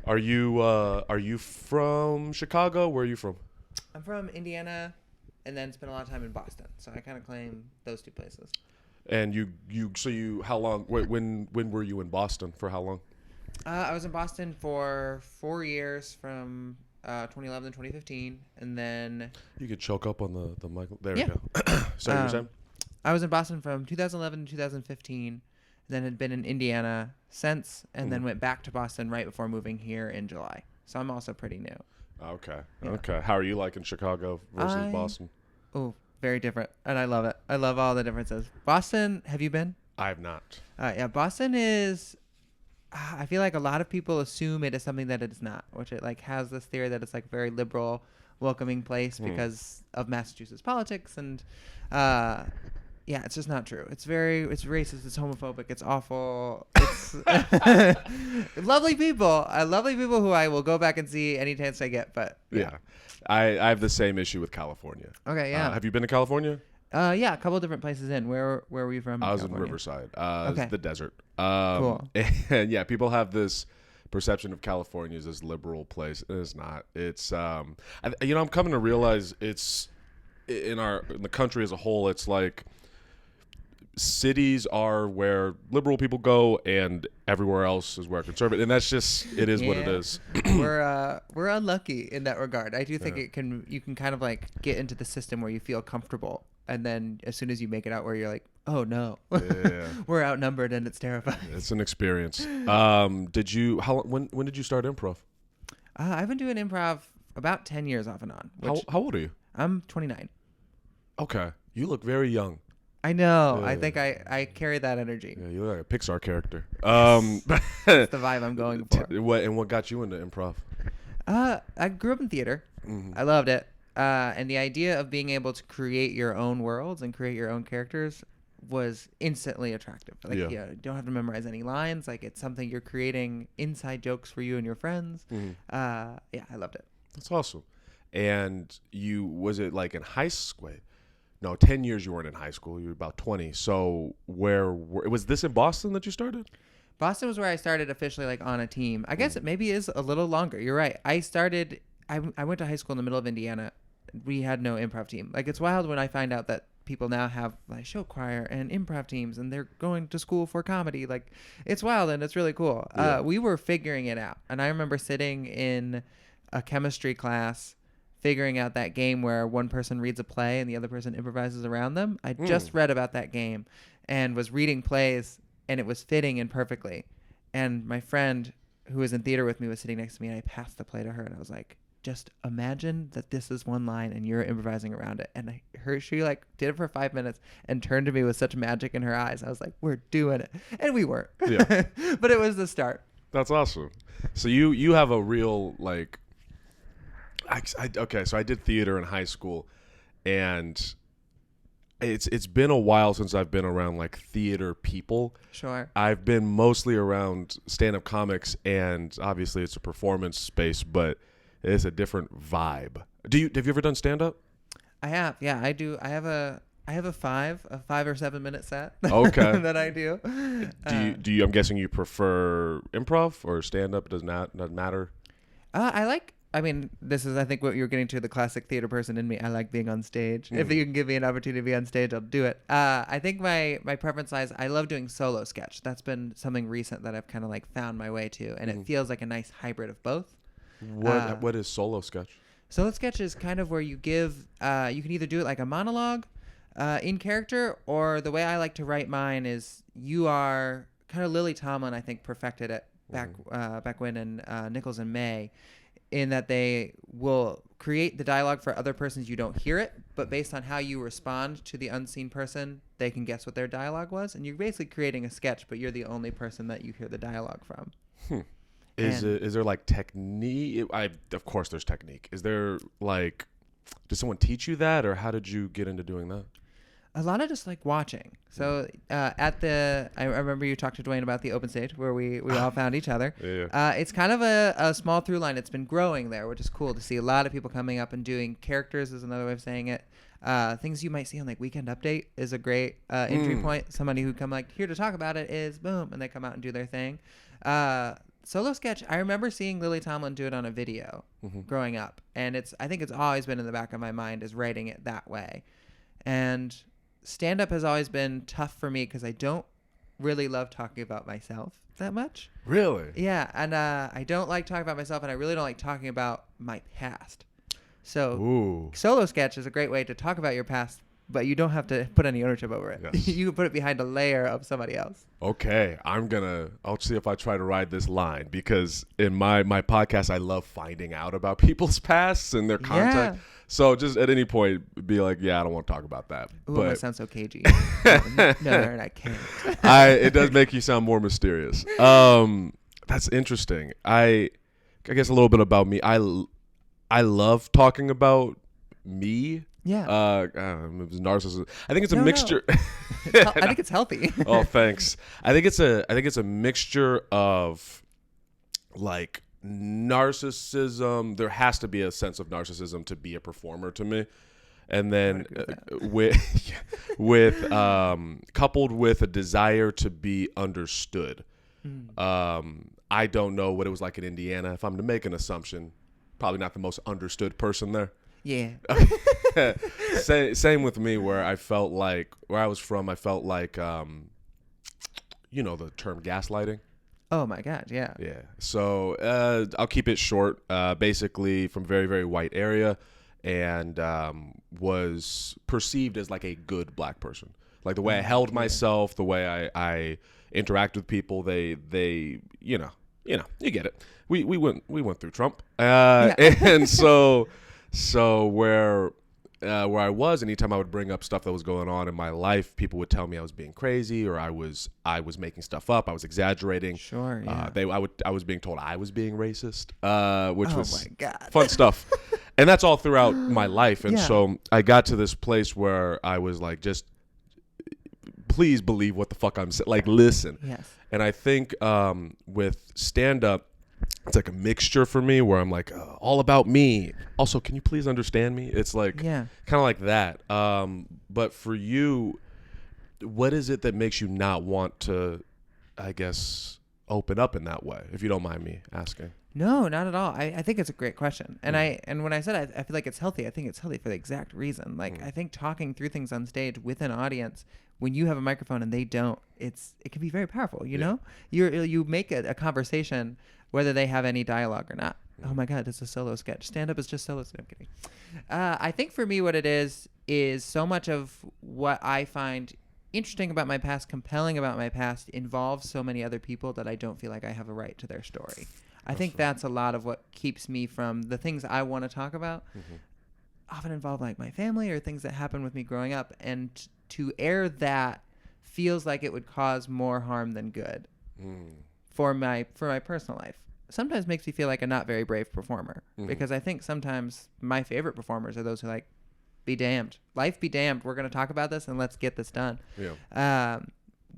Are you from Chicago? Where are you from? I'm from Indiana, and then spent a lot of time in Boston. So I kind of claim those two places. And how long? When were you in Boston for how long? I was in Boston for 4 years from 2011 to 2015, and then You could choke up on the mic. There yeah, we go. So you were saying? I was in Boston from 2011 to 2015, then had been in Indiana since, and then went back to Boston right before moving here in July. So I'm also pretty new. Okay. Yeah. Okay. How are you liking Chicago versus Boston? Oh, very different, and I love it. I love all the differences. Boston, have you been? I have not. Yeah, Boston is. I feel like a lot of people assume it is something that it is not, which it like has this theory that it's like a very liberal, welcoming place because of Massachusetts politics, and yeah, it's just not true. It's racist, it's homophobic, it's awful. It's lovely people. Lovely people who I will go back and see any chance I get, but Yeah. I have the same issue with California. Okay, yeah. Have you been to California? Yeah, a couple of different places in. Where were you from? I was California? in Riverside, Okay. the desert. Cool. And yeah, people have this perception of California as this liberal place. It's not. It's I'm coming to realize it's in the country as a whole. It's like cities are where liberal people go, and everywhere else is where conservative. And that's just it is what it is. We're unlucky in that regard. I do think you can kind of like get into the system where you feel comfortable. And then as soon as you make it out where you're like, oh no, we're outnumbered and it's terrifying. It's an experience. When did you start improv? I've been doing improv about 10 years off and on. How old are you? I'm 29. Okay. You look very young. I know. Yeah. I think I carry that energy. Yeah, you look like a Pixar character. That's the vibe I'm going for. What got you into improv? I grew up in theater. Mm-hmm. I loved it. And the idea of being able to create your own worlds and create your own characters was instantly attractive. Like, you don't have to memorize any lines. Like, it's something you're creating inside jokes for you and your friends. Mm-hmm. Yeah, I loved it. That's awesome. And was it like in high school? No, 10 years you weren't in high school. You were about 20. So was this in Boston that you started? Boston was where I started officially, like, on a team. I guess it maybe is a little longer. You're right. I went to high school in the middle of Indiana. We had no improv team. Like, it's wild when I find out that people now have like show choir and improv teams, and they're going to school for comedy. Like, it's wild and it's really cool. Yeah. We were figuring it out, and I remember sitting in a chemistry class figuring out that game where one person reads a play and the other person improvises around them. I just read about that game and was reading plays, and it was fitting in perfectly. And my friend who was in theater with me was sitting next to me, and I passed the play to her, and I was like, just imagine that this is one line and you're improvising around it. And she like did it for 5 minutes and turned to me with such magic in her eyes. I was like, we're doing it. And we were. Yeah. But it was the start. That's awesome. So you have a real like, okay, so I did theater in high school, and it's been a while since I've been around like theater people. Sure. I've been mostly around stand-up comics, and obviously it's a performance space, but it's a different vibe. Have you ever done stand-up? I have. Yeah, I do. I have a 5 or 7 minute set. Okay. that I do. Do you? I'm guessing you prefer improv or stand-up. Doesn't matter. I mean, this is, I think, what you're getting to, the classic theater person in me. I like being on stage. If you can give me an opportunity to be on stage, I'll do it. I think my preference lies, I love doing solo sketch. That's been something recent that I've kind of like found my way to, and it feels like a nice hybrid of both. What is solo sketch? Solo sketch is kind of where you give, you can either do it like a monologue in character, or the way I like to write mine is you are kind of Lily Tomlin, I think, perfected it back when in Nichols and May, in that they will create the dialogue for other persons. You don't hear it, but based on how you respond to the unseen person, they can guess what their dialogue was. And you're basically creating a sketch, but you're the only person that you hear the dialogue from. Is there like technique? Of course there's technique. Is there like, did someone teach you that, or how did you get into doing that? A lot of just like watching. So I remember you talked to Dwayne about the open stage where we all found each other. Yeah. It's kind of a small through line. It's been growing there, which is cool to see. A lot of people coming up and doing characters is another way of saying it. Things you might see on like Weekend Update is a great entry point. Somebody who come like here to talk about it is boom, and they come out and do their thing. solo sketch, I remember seeing Lily Tomlin do it on a video growing up. And I think it's always been in the back of my mind is writing it that way. And stand-up has always been tough for me because I don't really love talking about myself that much. Really? Yeah, and I don't like talking about myself, and I really don't like talking about my past. So solo sketch is a great way to talk about your past, but you don't have to put any ownership over it. Yes. You can put it behind a layer of somebody else. Okay, I'll see if I try to ride this line, because in my podcast, I love finding out about people's pasts and their contact. Yeah. So just at any point, be like, yeah, I don't want to talk about that. Ooh, But that sounds so cagey. No, I can't. it does make you sound more mysterious. That's interesting. I guess a little bit about me. I love talking about me. Yeah. Narcissism. I think it's a No. mixture. I think it's healthy. Oh, thanks. I think it's a mixture of like narcissism. There has to be a sense of narcissism to be a performer to me, and then with coupled with a desire to be understood. I don't know what it was like in Indiana. If I'm to make an assumption, probably not the most understood person there. Yeah. Same with me, where I felt like where I was from, I felt like the term gaslighting. Oh my God. Yeah. Yeah. So I'll keep it short. Basically, from very, very white area, and was perceived as like a good black person. Like the way I held myself, the way I interact with people. They you get it. We went through Trump, and so where I was, anytime I would bring up stuff that was going on in my life, people would tell me I was being crazy, or I was making stuff up, I was exaggerating. Sure. Yeah. I was being told I was being racist, which was my God. fun stuff, and that's all throughout my life. And Yeah. so I got to this place where I was like, just please believe what the fuck I'm saying. Like, listen. Yes. And I think with stand up, it's like a mixture for me where I'm like, all about me. Also, can you please understand me? It's like kind of like that. But for you, what is it that makes you not want to, I guess, open up in that way, if you don't mind me asking? No, not at all. I think it's a great question. And when I said I feel like it's healthy, I think it's healthy for the exact reason. Like, I think talking through things on stage with an audience, when you have a microphone and they don't, it can be very powerful, you know? You make a conversation whether they have any dialogue or not. Oh my God, it's a solo sketch. Stand-up is just solo. I'm kidding. I think for me what it is so much of what I find interesting about my past, compelling about my past, involves so many other people that I don't feel like I have a right to their story. I think that's a lot of what keeps me from the things I want to talk about. Often involve like my family or things that happened with me growing up, and to air that feels like it would cause more harm than good for my personal life. Sometimes makes me feel like a not very brave performer, because I think sometimes my favorite performers are those who like, be damned, life be damned, we're going to talk about this and let's get this done.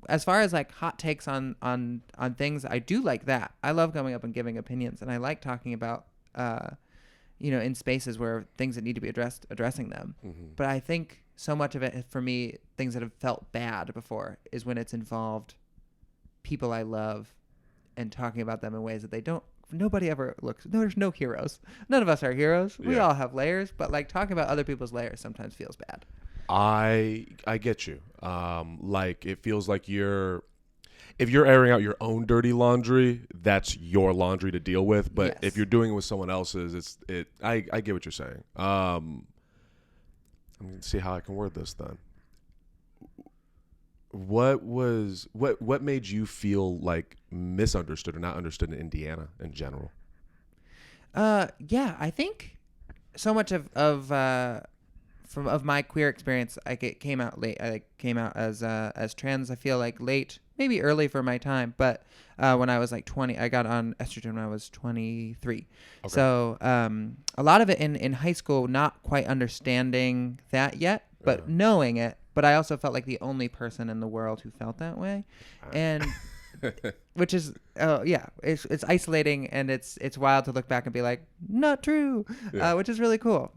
As far as like hot takes on things, I do like that. I love coming up and giving opinions, and I like talking about in spaces where things that need to be addressing them. But I think so much of it for me, things that have felt bad before, is when it's involved people I love and talking about them in ways that they don't. Nobody ever looks. There's no heroes. None of us are heroes. We all have layers, but like talking about other people's layers sometimes feels bad. I get you. Like, it feels like if you're airing out your own dirty laundry, that's your laundry to deal with. But if you're doing it with someone else's, I get what you're saying. I'm gonna see how I can word this then. What made you feel like misunderstood or not understood in Indiana in general? I think so much of my queer experience, came out late. I came out as trans. I feel like late, maybe early for my time, but when I was like 20, I got on estrogen when I was 23. Okay. So a lot of it in high school, not quite understanding that yet, but knowing it. But I also felt like the only person in the world who felt that way, and which is it's isolating, and it's wild to look back and be like, not true, which is really cool.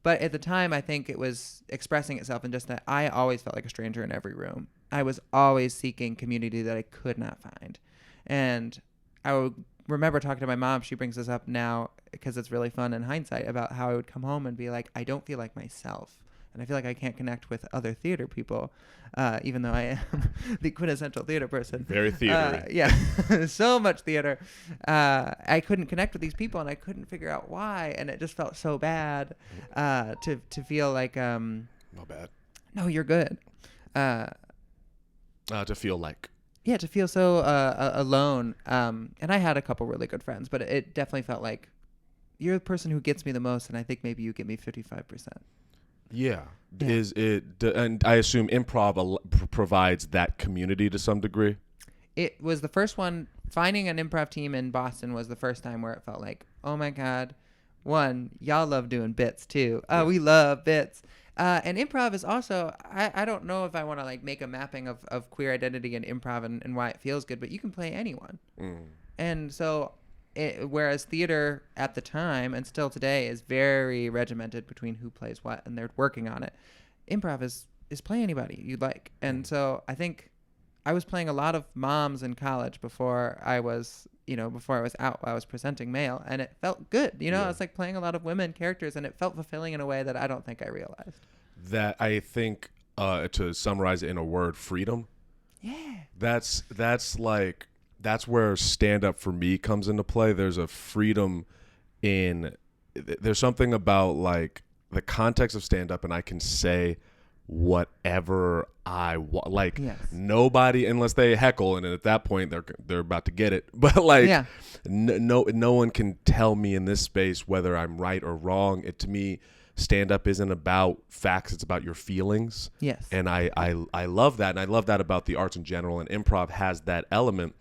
But at the time, I think it was expressing itself in just that I always felt like a stranger in every room. I was always seeking community that I could not find. And I would remember talking to my mom. She brings this up now because it's really fun in hindsight about how I would come home and be like, I don't feel like myself. And I feel like I can't connect with other theater people, even though I am the quintessential theater person. Very theater. Yeah, so much theater. I couldn't connect with these people, and I couldn't figure out why. And it just felt so bad to feel like. My bad. No, you're good. To feel like. Yeah, to feel so alone. And I had a couple really good friends, but it definitely felt like you're the person who gets me the most, and I think maybe you get me 55%. Yeah. Is it? And I assume improv provides that community to some degree. It was the first one. Finding an improv team in Boston was the first time where it felt like, oh my God, one, y'all love doing bits too. We love bits. And improv is also, I don't know if I want to like make a mapping of queer identity and improv and why it feels good, but you can play anyone. And so whereas theater at the time and still today is very regimented between who plays what, and they're working on it. Improv is play anybody you'd like. And so I think I was playing a lot of moms in college before I was out. I was presenting male, and it felt good. I was like playing a lot of women characters, and it felt fulfilling in a way that I don't think I realized. That I think, to summarize it in a word, freedom. Yeah. That's where stand-up for me comes into play. There's a freedom there's something about like the context of stand-up, and I can say whatever I want. Like, yes. Nobody, unless they heckle, and at that point they're about to get it. But like, yeah. No one can tell me in this space whether I'm right or wrong. To me, stand-up isn't about facts; it's about your feelings. Yes. And I love that, and I love that about the arts in general. And improv has that element.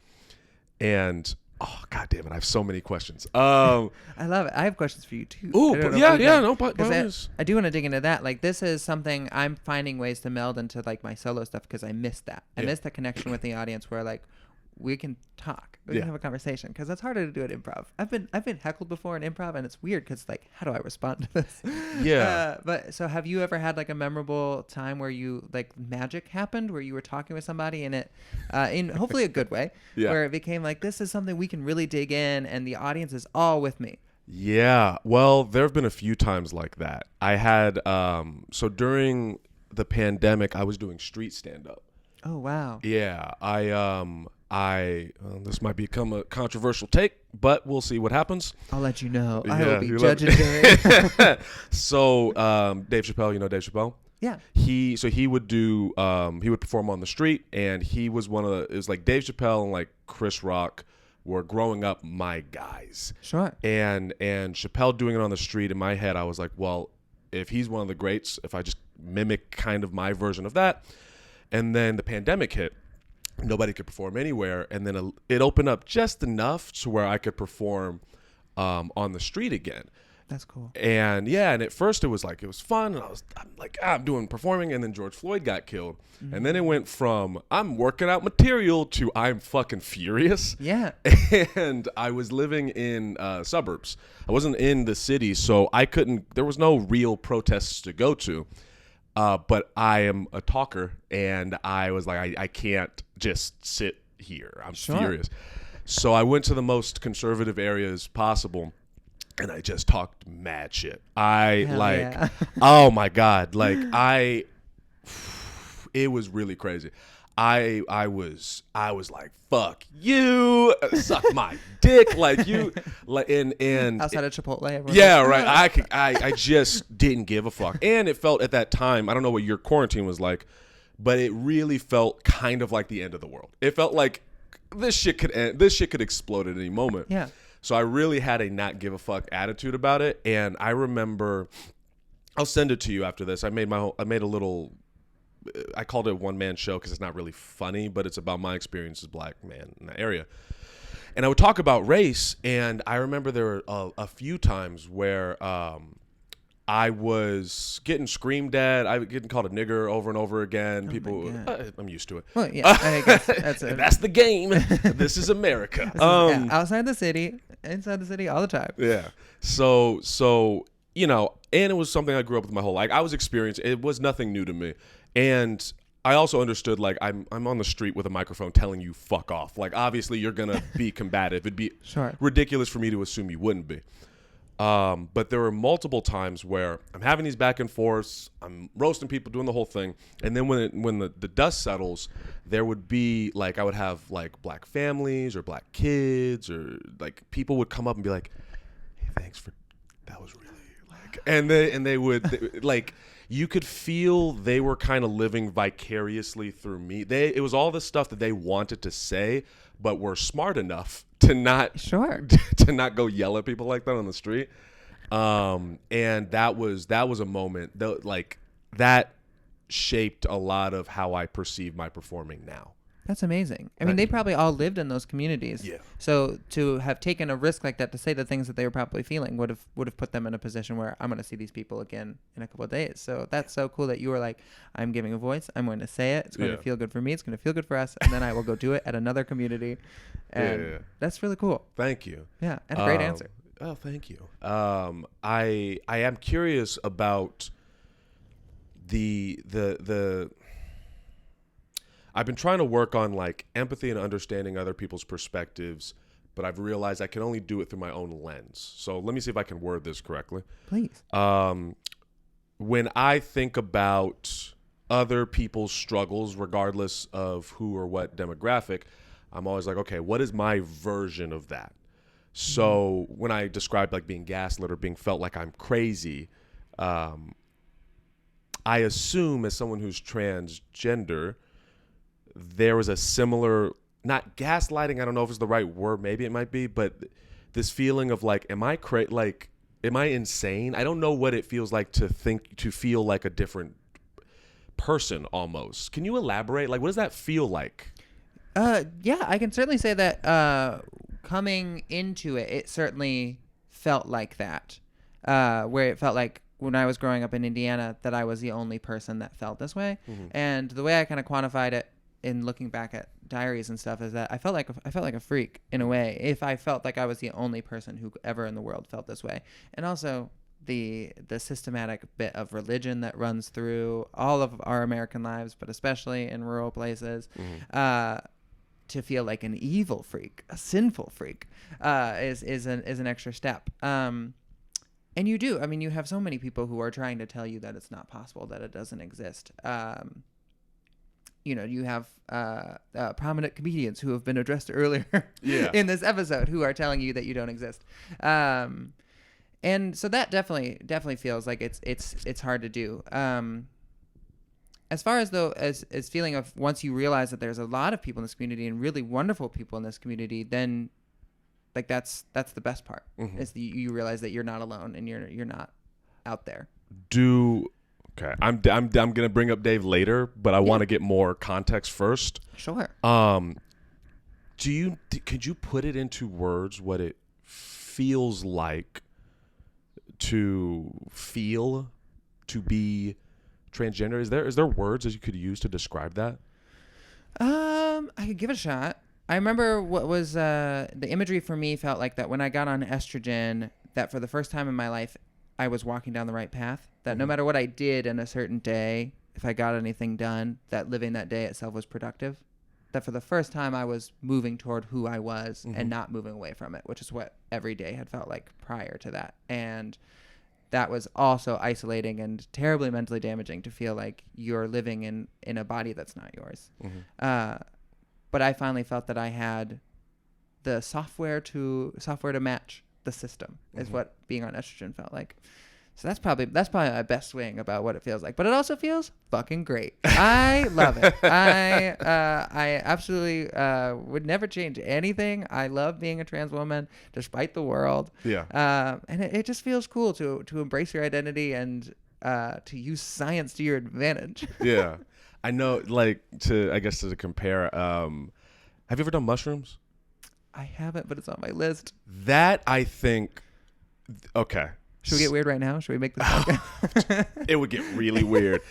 And oh, God damn it, I have so many questions. I love it. I have questions for you too. I do want to dig into that. Like, this is something I'm finding ways to meld into like my solo stuff because I miss that. I miss the connection with the audience where like we can talk, we can have a conversation, because that's harder to do at improv. I've been heckled before in improv, and it's weird because like, how do I respond to this? Yeah. But so have you ever had like a memorable time where you like magic happened, where you were talking with somebody and it, in hopefully a good way, where it became like, this is something we can really dig in, and the audience is all with me? Yeah. Well, there have been a few times like that. I had so during the pandemic, I was doing street stand-up. Oh wow. Yeah. This might become a controversial take, but we'll see what happens. I'll let you know. I will be judge and jury. So Dave Chappelle, you know Dave Chappelle? Yeah. He would do he would perform on the street, and he was it was like Dave Chappelle and like Chris Rock were growing up my guys. Sure. And Chappelle doing it on the street, in my head I was like, well, if he's one of the greats, if I just mimic kind of my version of that. And then the pandemic hit. Nobody could perform anywhere, and then it opened up just enough to where I could perform on the street again. That's cool. And and at first it was fun, and I'm doing performing, and then George Floyd got killed, and then it went from I'm working out material to I'm fucking furious. Yeah. And I was living in suburbs. I wasn't in the city, so there was no real protests to go to. But I am a talker, and I was like, I can't just sit here. I'm furious. So I went to the most conservative areas possible, and I just talked mad shit. Oh my God. It was really crazy. I was like, fuck you, suck my dick, like you, like and outside of Chipotle. Yeah, right. I just didn't give a fuck, and it felt at that time. I don't know what your quarantine was like, but it really felt kind of like the end of the world. It felt like this shit could end. This shit could explode at any moment. Yeah. So I really had a not give a fuck attitude about it, and I remember. I'll send it to you after this. I made a little. I called it a one-man show because it's not really funny, but it's about my experience as a black man in that area. And I would talk about race, and I remember there were a few times where I was getting screamed at. I was getting called a nigger over and over again. People, I'm used to it. Well, yeah, I guess that's the game. This is America. Outside the city, inside the city, all the time. Yeah. So and it was something I grew up with my whole life. I was experiencing. It was nothing new to me. And I also understood, like, I'm on the street with a microphone telling you fuck off. Like, obviously you're gonna be combative. It'd be Sure. ridiculous for me to assume you wouldn't be. But there were multiple times where I'm having these back and forths, I'm roasting people, doing the whole thing, and then when the dust settles, there would be, like, I would have, like, black families or black kids, or, like, people would come up and be like, hey, thanks for, that was really, like, and they would, like, you could feel they were kind of living vicariously through me. It was all the stuff that they wanted to say, but were smart enough to not Sure. to not go yell at people like that on the street. And that was a moment that, like, that shaped a lot of how I perceive my performing now. That's amazing. I mean, they probably all lived in those communities. Yeah. So to have taken a risk like that to say the things that they were probably feeling would have put them in a position where I'm going to see these people again in a couple of days. So that's so cool that you were like, I'm giving a voice. I'm going to say it. It's going to feel good for me. It's going to feel good for us. And then I will go do it at another community. And that's really cool. Thank you. Yeah. And a great answer. Oh, thank you. I am curious about the I've been trying to work on, like, empathy and understanding other people's perspectives, but I've realized I can only do it through my own lens. So let me see if I can word this correctly. Please. When I think about other people's struggles, regardless of who or what demographic, I'm always like, okay, what is my version of that? So when I described, like, being gaslit or being felt like I'm crazy, I assume, as someone who's transgender, there was a similar, not gaslighting, I don't know if it's the right word, maybe it might be, but this feeling of, like, am I insane? I don't know what it feels like to feel like a different person almost. Can you elaborate? Like, what does that feel like? Yeah, I can certainly say that coming into it, it certainly felt like that, where it felt like when I was growing up in Indiana that I was the only person that felt this way. Mm-hmm. And the way I kind of quantified it in looking back at diaries and stuff is that I felt like a freak in a way if I felt like I was the only person who ever in the world felt this way. And also the systematic bit of religion that runs through all of our American lives, but especially in rural places, to feel like an evil freak, a sinful freak, is an extra step. And you do. I mean, you have so many people who are trying to tell you that it's not possible, that it doesn't exist. You have prominent comedians who have been addressed earlier in this episode who are telling you that you don't exist. And so that definitely feels like it's hard to do. As far as though as feeling of once you realize that there's a lot of people in this community and really wonderful people in this community, then like that's the best part. Mm-hmm. Is you realize that you're not alone and you're not out there. Okay, I'm gonna bring up Dave later, but I want to get more context first. Sure. Could you put it into words what it feels like to be transgender? Is there words that you could use to describe that? I could give it a shot. I remember what was the imagery for me felt like that when I got on estrogen, that for the first time in my life, I was walking down the right path, that no matter what I did in a certain day, if I got anything done, that living that day itself was productive. That for the first time I was moving toward who I was and not moving away from it, which is what every day had felt like prior to that. And that was also isolating and terribly mentally damaging to feel like you're living in a body that's not yours. Mm-hmm. But I finally felt that I had the software to match the system is what being on estrogen felt like. So that's probably my best swing about what it feels like. But it also feels fucking great. I love it. I absolutely would never change anything. I love being a trans woman despite the world. Yeah. And it just feels cool to embrace your identity and to use science to your advantage. Yeah. I know, like, to compare, have you ever done mushrooms? I haven't, but it's on my list. That, I think, okay. Should we get weird right now? Should we make this? It would get really weird.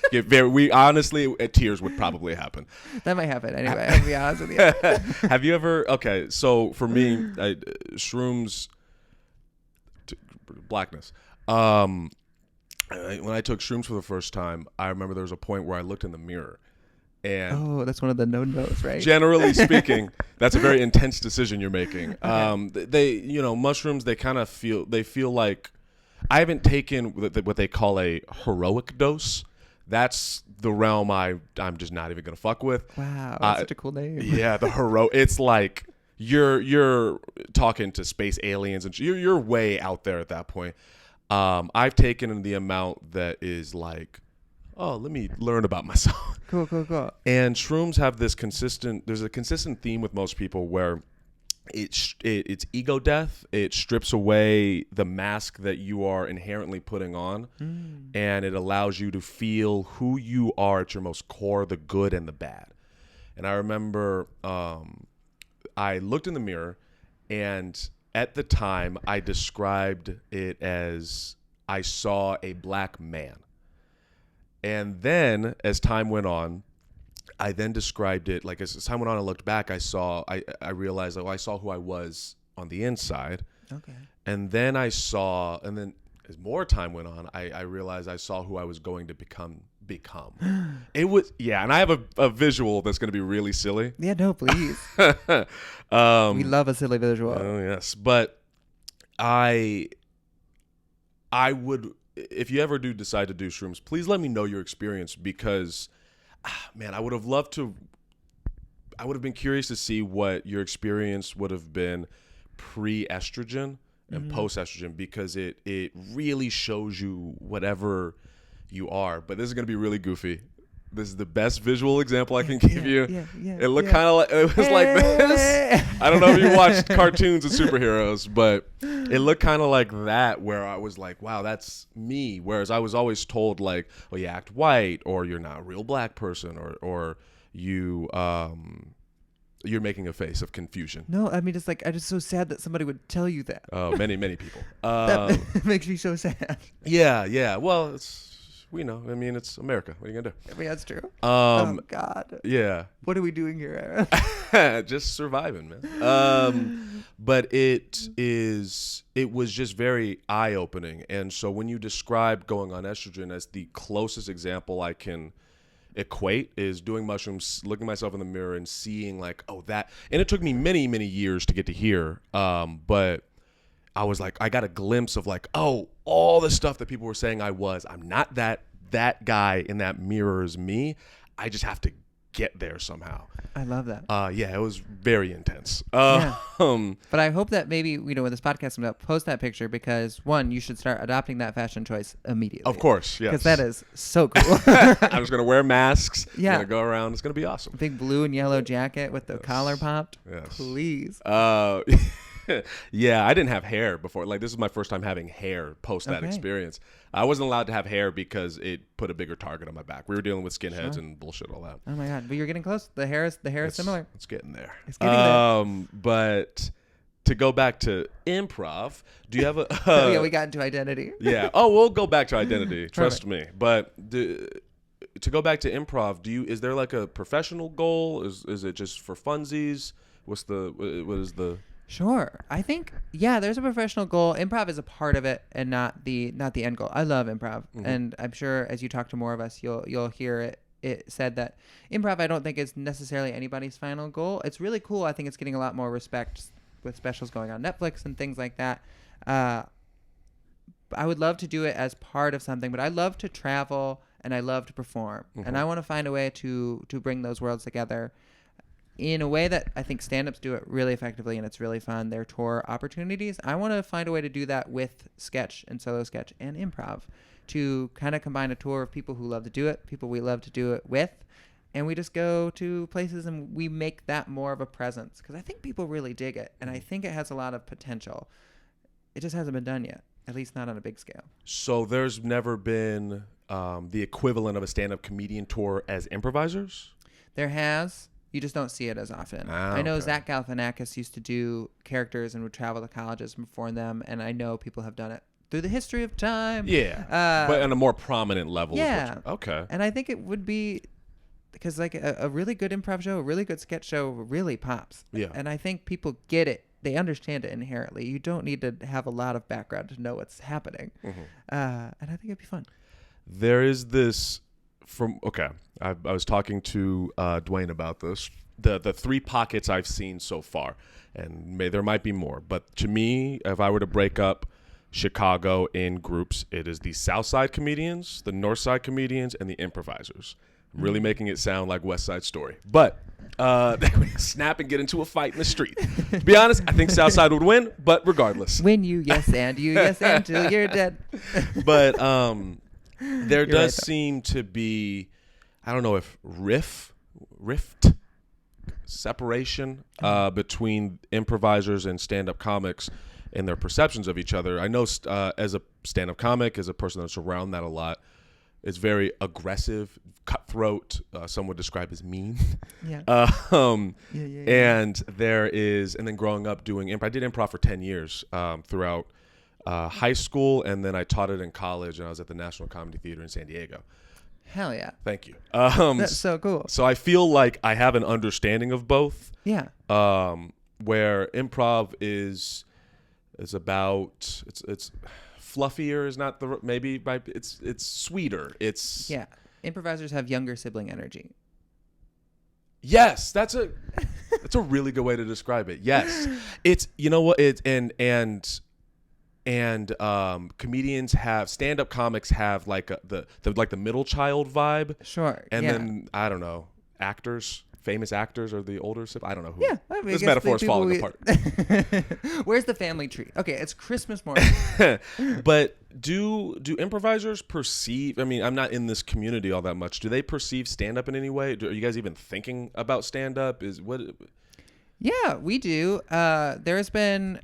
Honestly, tears would probably happen. That might happen anyway. I'll be honest with you. Have you ever? Okay, so for me, shrooms, blackness. When I took shrooms for the first time, I remember there was a point where I looked in the mirror, And Oh, that's one of the no-nos, right? generally speaking, that's a very intense decision you're making. Mushrooms, they kind of feel like, I haven't taken what they call a heroic dose. That's the realm I'm just not even gonna fuck with. Wow, that's such a cool name. Yeah, the heroic. It's like you're talking to space aliens, and you're way out there at that point. I've taken the amount that is like, oh, let me learn about myself. Cool. And shrooms have this there's a consistent theme with most people where it's ego death. It strips away the mask that you are inherently putting on, and it allows you to feel who you are at your most core, the good and the bad. And I remember I looked in the mirror, and at the time I described it as I saw a black man. And then as time went on, I then described it like, as time went on, I looked back, I realized, I saw who I was on the inside. Okay. And then as more time went on, I realized I saw who I was going to become. It was, and I have a visual that's going to be really silly. Yeah, no, please. We love a silly visual. Oh, yes. But I would, if you ever do decide to do shrooms, please let me know your experience, because man, I would have been curious to see what your experience would have been pre-estrogen and post-estrogen, because it really shows you whatever you are. But this is going to be really goofy. This is the best visual example I can give you. It looked kind of like, it was like this. I don't know if you watched cartoons and superheroes, but it looked kind of like that, where I was like, wow, that's me. Whereas I was always told, like, oh, you act white, or you're not a real black person, or you you're making a face of confusion. No, I mean, it's like, I'm just so sad that somebody would tell you that. Oh, many people. That makes me so sad. Yeah. Well, we know. I mean, it's America. What are you gonna do? I mean, that's true. Oh God. Yeah. What are we doing here, Aaron? Just surviving, man. But it was just very eye-opening. And so when you describe going on estrogen, as the closest example I can equate is doing mushrooms, looking myself in the mirror and seeing like, oh, that. And it took me many, many years to get to here. But I was like, I got a glimpse of like, oh, all the stuff that people were saying I'm not that guy in that mirror is me. I just have to get there somehow. I love that. It was very intense. But I hope that maybe, when this podcast comes out, post that picture, because one, you should start adopting that fashion choice immediately. Of course, yes. Because that is so cool. I'm just going to wear masks. Yeah. Going to go around. It's going to be awesome. Big blue and yellow jacket with the collar popped. Yes. Please. Yeah, I didn't have hair before. Like, this is my first time having hair post that experience. I wasn't allowed to have hair because it put a bigger target on my back. We were dealing with skinheads and bullshit, all that. Oh my God. But you're getting close. The hair is similar. It's getting there. It's getting there. But to go back to improv, do you have a... yeah, we got into identity. Yeah. Oh, we'll go back to identity. Trust me. But to go back to improv, is there like a professional goal? Is it just for funsies? What is the... Sure. I think, there's a professional goal. Improv is a part of it and not the end goal. I love improv. And I'm sure as you talk to more of us, you'll hear it said that improv, I don't think, is necessarily anybody's final goal. It's really cool. I think it's getting a lot more respect with specials going on Netflix and things like that. I would love to do it as part of something, but I love to travel and I love to perform. And I want to find a way to bring those worlds together in a way that I think stand-ups do it really effectively, and it's really fun. Their tour opportunities. I want to find a way to do that with sketch and solo sketch and improv, to kind of combine a tour of people who love to do it, people we love to do it with, and we just go to places and we make that more of a presence, because I think people really dig it, and I think it has a lot of potential. It just hasn't been done yet, at least not on a big scale. So there's never been the equivalent of a stand-up comedian tour as improvisers? There has. You just don't see it as often. I know Zach Galifianakis used to do characters and would travel to colleges and perform them, and I know people have done it through the history of time. Yeah, but on a more prominent level. Yeah. Okay. And I think it would be, because like a really good improv show, a really good sketch show really pops. Yeah. And I think people get it. They understand it inherently. You don't need to have a lot of background to know what's happening. And I think it'd be fun. There is this I was talking to Dwayne about this. The three pockets I've seen so far, and there might be more, but to me, if I were to break up Chicago in groups, it is the South Side comedians, the North Side comedians, and the improvisers. I'm really making it sound like West Side Story, but they would snap and get into a fight in the street. To be honest, I think South Side would win, but regardless, When you yes and till you're dead. but there does right, though. seem to be, I don't know if rift separation between improvisers and stand-up comics and their perceptions of each other. I know as a stand-up comic, as a person that's around that a lot, it's very aggressive, cutthroat. Some would describe as mean. Yeah. And there is, and then growing up doing improv, I did improv for 10 years throughout high school, and then I taught it in college, and I was at the National Comedy Theater in San Diego. Hell yeah. Thank you. That's so cool. So I feel like I have an understanding of both. Yeah. Where improv is about it's fluffier is not the maybe it's sweeter. It's Yeah. Improvisers have younger sibling energy. Yes, that's a really good way to describe it. Yes. It's you know what it and comedians have stand-up comics have like the middle child vibe. Sure. And yeah. then I don't know, famous actors are the older sibling. I don't know who. Yeah, I mean, this I guess metaphor is the falling people apart. Where's the family tree? Okay, it's Christmas morning. But do improvisers perceive? I mean, I'm not in this community all that much. Do they perceive stand-up in any way? Are you guys even thinking about stand-up? Yeah, we do. There has been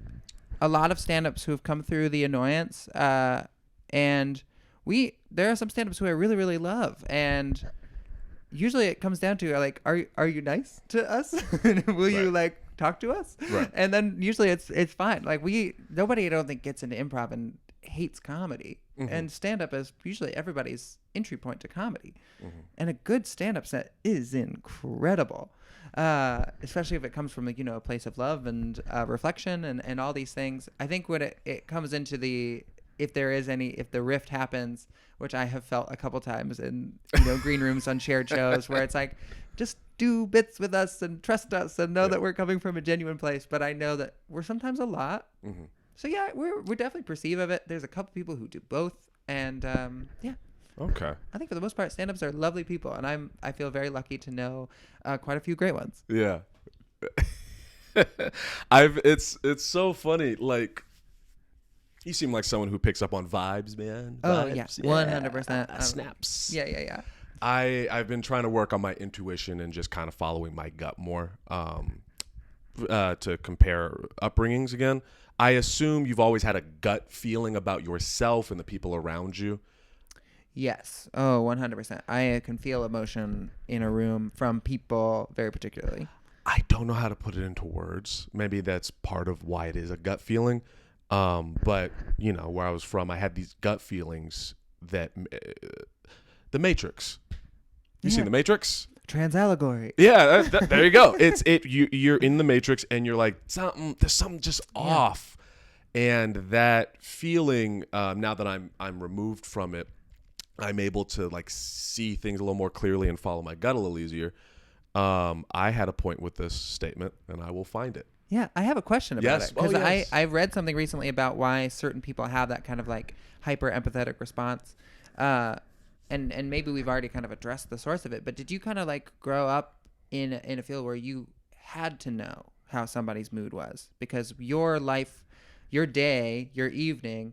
a lot of stand-ups who have come through the annoyance, and there are some stand-ups who I really, really love, and usually it comes down to like, are you nice to us? Will you like talk to us? Right. And then usually it's fine. Like nobody I don't think gets into improv and hates comedy. Mm-hmm. And stand-up is usually everybody's entry point to comedy. Mm-hmm. And a good stand-up set is incredible. Especially if it comes from a place of love and reflection and all these things. I think when it comes into if the rift happens, which I have felt a couple times in green rooms on shared shows where it's like, just do bits with us and trust us and know that we're coming from a genuine place. But I know that we're sometimes a lot. Mm-hmm. So yeah, we definitely perceive of it. There's a couple people who do both, and yeah. Okay. I think for the most part, stand-ups are lovely people, and I feel very lucky to know quite a few great ones. Yeah. It's so funny. Like, you seem like someone who picks up on vibes, man. Oh Vibes. yeah, 100%. Snaps. Yeah. I've been trying to work on my intuition and just kind of following my gut more to compare upbringings again. I assume you've always had a gut feeling about yourself and the people around you. Yes. Oh, 100%. I can feel emotion in a room from people very particularly. I don't know how to put it into words. Maybe that's part of why it is a gut feeling. But where I was from, I had these gut feelings that the Matrix. You seen the Matrix? Trans allegory. Yeah, there you go. You're in the Matrix and you're like, there's something just off. And that feeling, now that I'm removed from it, I'm able to like see things a little more clearly and follow my gut a little easier. I had a point with this statement, and I will find it. Yeah, I have a question about it because yes. I read something recently about why certain people have that kind of like hyper empathetic response, and maybe we've already kind of addressed the source of it. But did you kind of like grow up in a field where you had to know how somebody's mood was because your life, your day, your evening,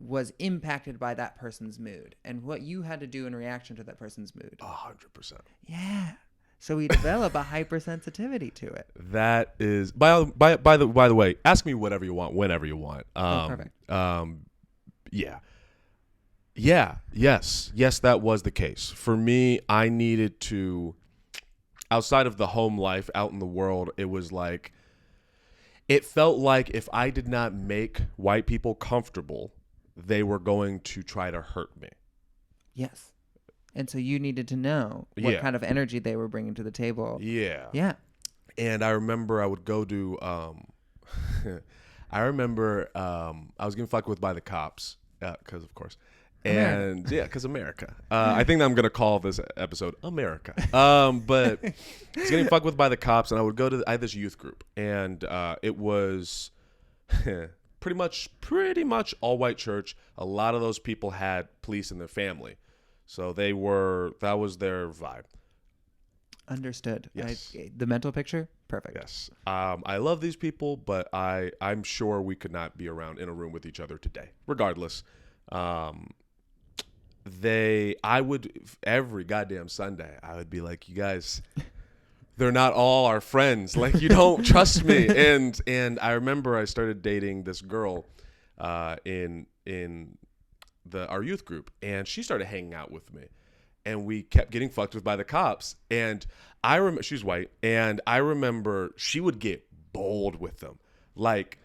was impacted by that person's mood and what you had to do in reaction to that person's mood? 100%. Yeah. So we develop a hypersensitivity to it. That is by the way, ask me whatever you want, whenever you want. Perfect. Yes, that was the case. For me, I needed to, outside of the home life, out in the world, it felt like if I did not make white people comfortable, they were going to try to hurt me. Yes. And so you needed to know what kind of energy they were bringing to the table. Yeah. Yeah. And I remember I would go to, I was getting fucked with by the cops, because of course. And yeah, because America. I think I'm gonna call this episode America. But it's getting fucked with by the cops, and I had this youth group, and it was pretty much all white church. A lot of those people had police in their family, so that was their vibe. Understood. Yes. The mental picture, perfect. Yes. I love these people, but I'm sure we could not be around in a room with each other today. Regardless, I would every goddamn Sunday, I would be like, you guys, they're not all our friends. Like, you don't trust me. And I remember I started dating this girl in our youth group, and she started hanging out with me. And we kept getting fucked with by the cops. And I remember, she's white, and I remember she would get bold with them. Like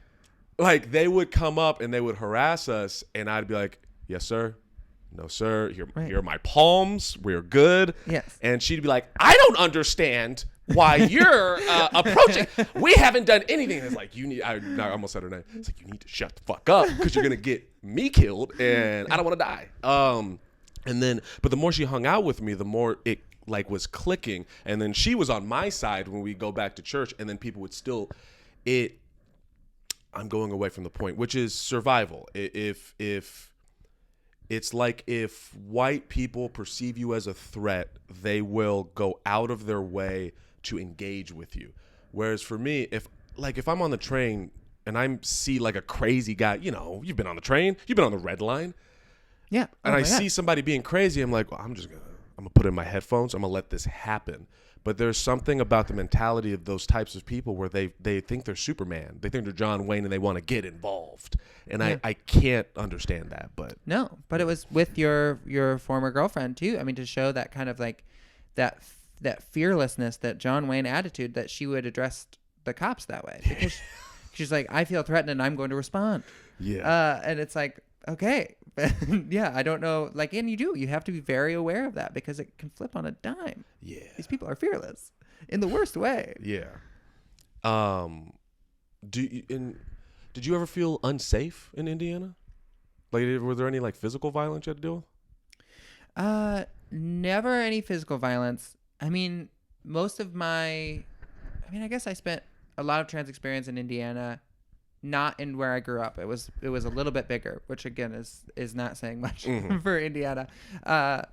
they would come up and they would harass us, and I'd be like, yes, sir. No, sir. Here are my palms. We're good. Yes. And she'd be like, I don't understand why you're approaching. We haven't done anything. And it's like, I almost said her name. It's like, you need to shut the fuck up because you're going to get me killed, and I don't want to die. But the more she hung out with me, the more it was clicking. And then she was on my side when we go back to church, and then people would still, I'm going away from the point, which is survival. If it's like, if white people perceive you as a threat, they will go out of their way to engage with you. Whereas for me, if I'm on the train and I see like a crazy guy, you've been on the train, you've been on the red line. Yeah. And I see somebody being crazy, I'm like, well, I'm gonna put in my headphones, I'm gonna let this happen. But there's something about the mentality of those types of people where they think they're Superman, they think they're John Wayne, and they want to get involved. And yeah. I can't understand that. But no, but it was with your former girlfriend too. I mean, to show that kind of like that fearlessness, that John Wayne attitude, that she would address the cops that way, because she's like, I feel threatened and I'm going to respond. Yeah. And it's like, okay. Yeah, I don't know. Like, and you have to be very aware of that, because it can flip on a dime. Yeah. These people are fearless in the worst way. Yeah. Did you ever feel unsafe in Indiana? Like, were there any like physical violence you had to deal with? Never any physical violence. I mean, I guess I spent a lot of trans experience in Indiana, not in where I grew up. It was a little bit bigger, which again is not saying much for Indiana.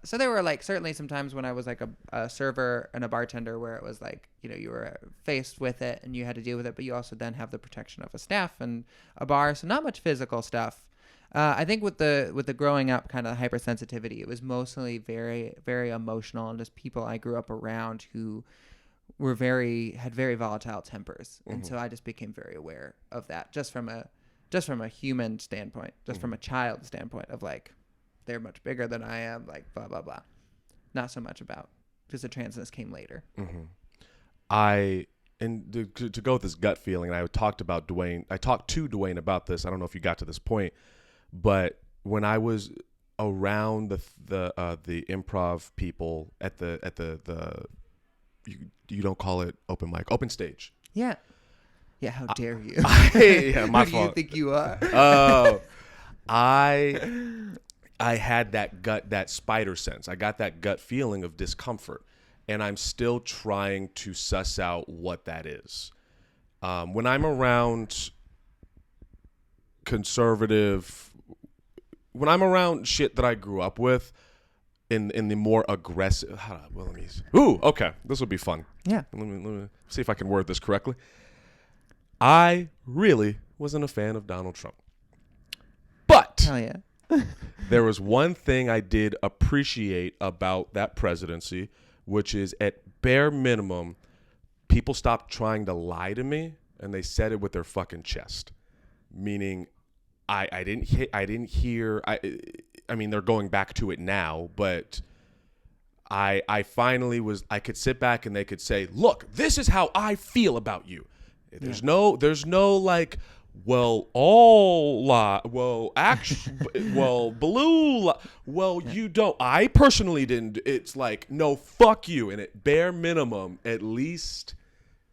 So there were like certainly some times when I was like a server and a bartender where it was like, you were faced with it and you had to deal with it, but you also then have the protection of a staff and a bar. So not much physical stuff. I think with the growing up kind of hypersensitivity, it was mostly very, very emotional, and just people I grew up around who had very volatile tempers. And so I just became very aware of that, just from a human standpoint, from a child standpoint of like, they're much bigger than I am, like blah, blah, blah. Not so much about, because the transness came later. To go with this gut feeling, and I talked to Dwayne about this. I don't know if you got to this point, but when I was around the improv people at the you don't call it open mic, open stage. Yeah. Yeah. How dare you? Yeah, my Who fault. do you think you are? Oh, I had that spider sense. I got that gut feeling of discomfort, and I'm still trying to suss out what that is. When I'm around when I'm around shit that I grew up with, in the more aggressive, okay, this will be fun. Yeah. Let me see if I can word this correctly. I really wasn't a fan of Donald Trump. But hell yeah. There was one thing I did appreciate about that presidency, which is at bare minimum, people stopped trying to lie to me and they said it with their fucking chest. Meaning I didn't hear. I mean, they're going back to it now, but I finally I could sit back and they could say, look, this is how I feel about you. There's no like, well, you don't. I personally didn't. It's like, no, fuck you. And at bare minimum, at least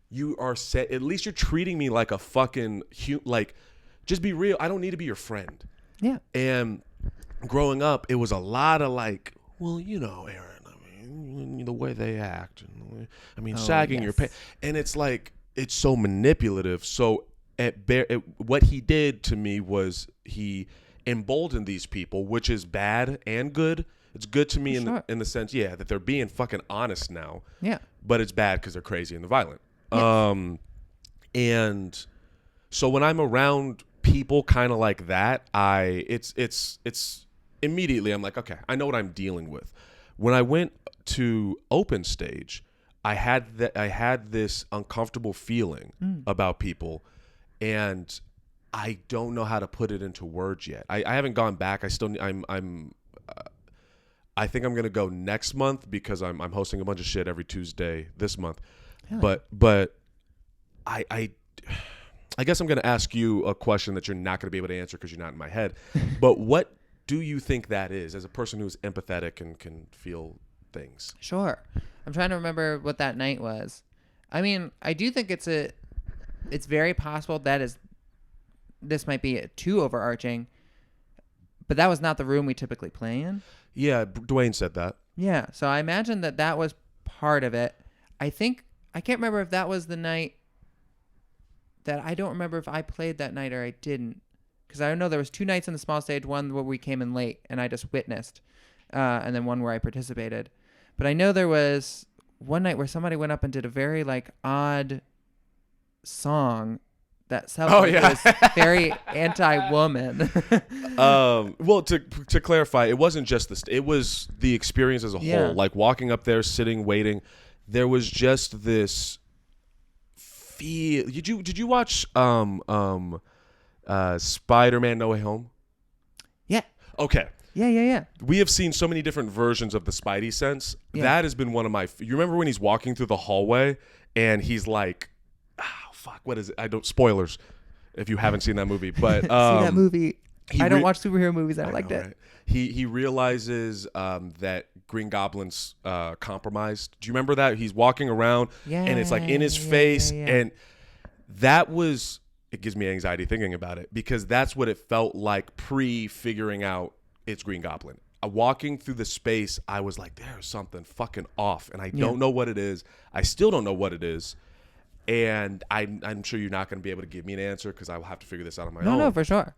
you are set. At least you're treating me like a fucking like. Just be real. I don't need to be your friend. Yeah. And growing up, it was a lot of like, well, Aaron, I mean, the way they act, and I mean, Oh, sagging your yes. pants, and it's like it's so manipulative. So what he did to me was he emboldened these people, which is bad and good. It's good to me For in sure. the sense, yeah, that they're being fucking honest now, Yeah. but it's bad because they're crazy and they're violent. Yes. And so when I'm around people kind of like that, it's immediately I'm like, okay, I know what I'm dealing with. When I went to open stage, I had this uncomfortable feeling about people, and I don't know how to put it into words yet. I haven't gone back. I think I'm gonna go next month because I'm hosting a bunch of shit every Tuesday this month. Hell yeah. But I I guess I'm gonna ask you a question that you're not gonna be able to answer because you're not in my head. But what do you think that is, as a person who's empathetic and can feel things? Sure. I'm trying to remember what that night was. I mean, I do think it's very possible this might be too overarching, but that was not the room we typically play in. Yeah, Dwayne said that. Yeah, so I imagine that was part of it. I can't remember if that was the night that I don't remember if I played that night or I didn't, because I know there was 2 nights in the small stage, one where we came in late and I just witnessed, and then one where I participated. But I know there was one night where somebody went up and did a very like odd song that sounds Oh, like yeah. it was very anti-woman. Well, to clarify, it wasn't just it was the experience as a Yeah. whole. Like walking up there, sitting, waiting. There was just this feel. Did you watch Spider-Man: No Way Home? Yeah. Okay. Yeah. We have seen so many different versions of the Spidey sense. Yeah. That has been one of my. You remember when he's walking through the hallway and he's like, fuck, what is it? I don't spoilers if you haven't seen that movie, but See that movie. I don't re- watch superhero movies. I don't like know, that. right? He realizes that Green Goblin's compromised. Do you remember that? He's walking around and it's like in his face, yeah. and that was. It gives me anxiety thinking about it because that's what it felt like pre-figuring out it's Green Goblin. Walking through the space, I was like, there's something fucking off, and I don't know what it is. I still don't know what it is, and I'm sure you're not going to be able to give me an answer because I will have to figure this out on my own. No, for sure.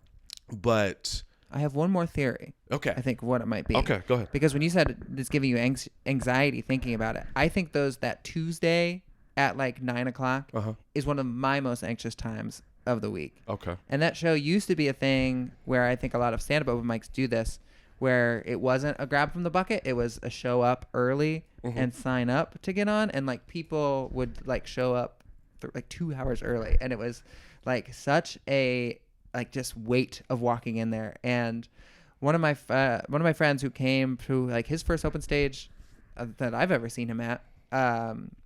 But I have one more theory. okay, I think what it might be. okay, go ahead. Because when you said it's giving you anxiety thinking about it, I think that Tuesday at like 9:00 is one of my most anxious times of the week. Okay. And that show used to be a thing where I think a lot of stand-up open mics do this, where it wasn't a grab from the bucket. It was a show up early and sign up to get on. And like people would like show up like 2 hours early. And it was like such a like just weight of walking in there. And one of my friends who came to like his first open stage that I've ever seen him at,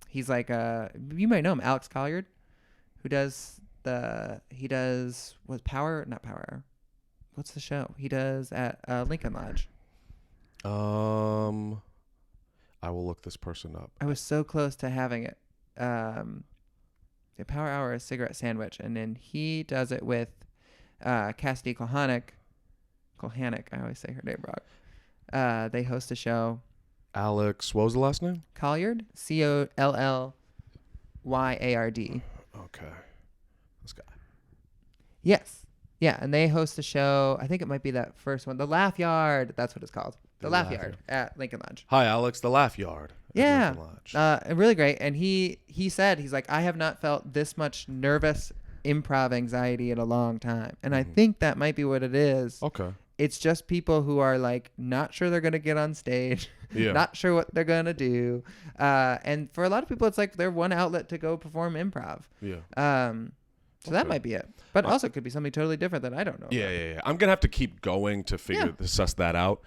he's like, you might know him, Alex Colliard, who does Power, not Power. What's the show he does at Lincoln Lodge? I will look this person up. I was so close to having it. The Power Hour is Cigarette Sandwich, and then he does it with Cassidy Kohanek. I always say her name wrong. They host a show. Alex, what was the last name? Colliard, Collyard. Okay. This guy. Yes. Yeah, and they host a show. I think it might be that first one. The Laugh Yard. That's what it's called. The Laugh Yard at Lincoln Lodge. Hi, Alex. The Laugh Yard. Yeah. Lincoln Lodge. Really great. And he said, he's like, I have not felt this much nervous improv anxiety in a long time. And I think that might be what it is. Okay. It's just people who are like not sure they're going to get on stage, Yeah. not sure what they're going to do. And for a lot of people, it's like their one outlet to go perform improv. Yeah. So that might be it. But also it could be something totally different that I don't know. Yeah. I'm going to have to keep going to suss that out.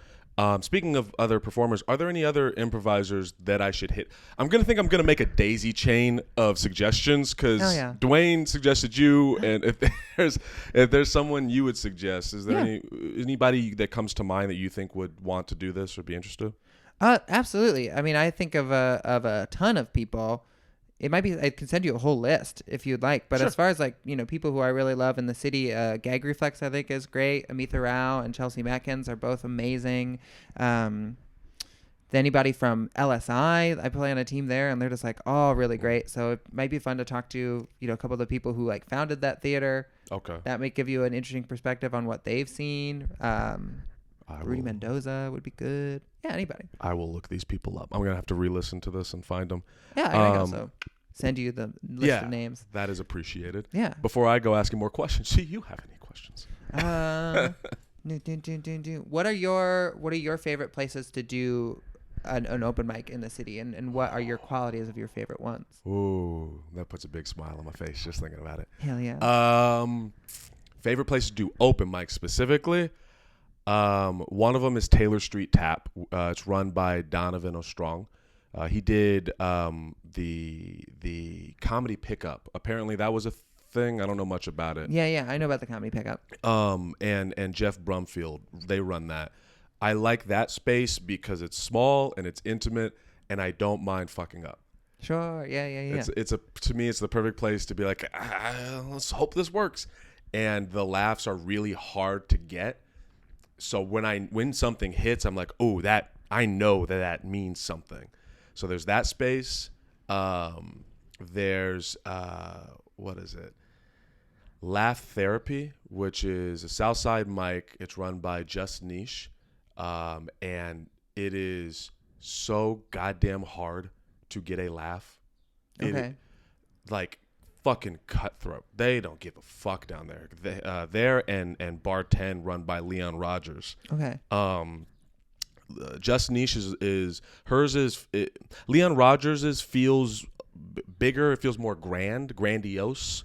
Speaking of other performers, are there any other improvisers that I should hit? I'm going to make a daisy chain of suggestions because Dwayne suggested you. And if there's someone you would suggest, is there anybody that comes to mind that you think would want to do this or be interested? Absolutely. I mean, I think of a ton of people. it might be, I can send you a whole list if you'd like. But Sure. as far as like, people who I really love in the city, Gag Reflex I think is great. Amitha Rao and Chelsea Matkins are both amazing. Anybody from LSI, I play on a team there, and they're just like all really great. So it might be fun to talk to, a couple of the people who like founded that theater. Okay. That might give you an interesting perspective on what they've seen. Rudy Mendoza would be good. Yeah, anybody. I will look these people up. I'm going to have to re-listen to this and find them. Yeah, I can also send you the list of names. That is appreciated. Yeah. Before I go asking more questions, do you have any questions? What are your favorite places to do an open mic in the city, and what are your qualities of your favorite ones? Ooh, that puts a big smile on my face just thinking about it. Hell yeah. Favorite place to do open mic specifically. One of them is Taylor Street Tap. It's run by Donovan O'Strong. He did the comedy pickup. Apparently that was a thing. I don't know much about it. Yeah, I know about the comedy pickup. And Jeff Brumfield, they run that. I like that space because it's small and it's intimate, and I don't mind fucking up. Sure. Yeah. To me, it's the perfect place to be like, let's hope this works. And the laughs are really hard to get. So when something hits, I'm like, oh, that I know that means something. So there's that space. There's what is it? Laugh Therapy, which is a Southside mic. It's run by Just Niche. And it is so goddamn hard to get a laugh. Okay. Like fucking cutthroat. They don't give a fuck down there. There and Bar 10 run by Leon Rogers. Okay. Just Niche is Leon Rogers' feels bigger. It feels more grandiose.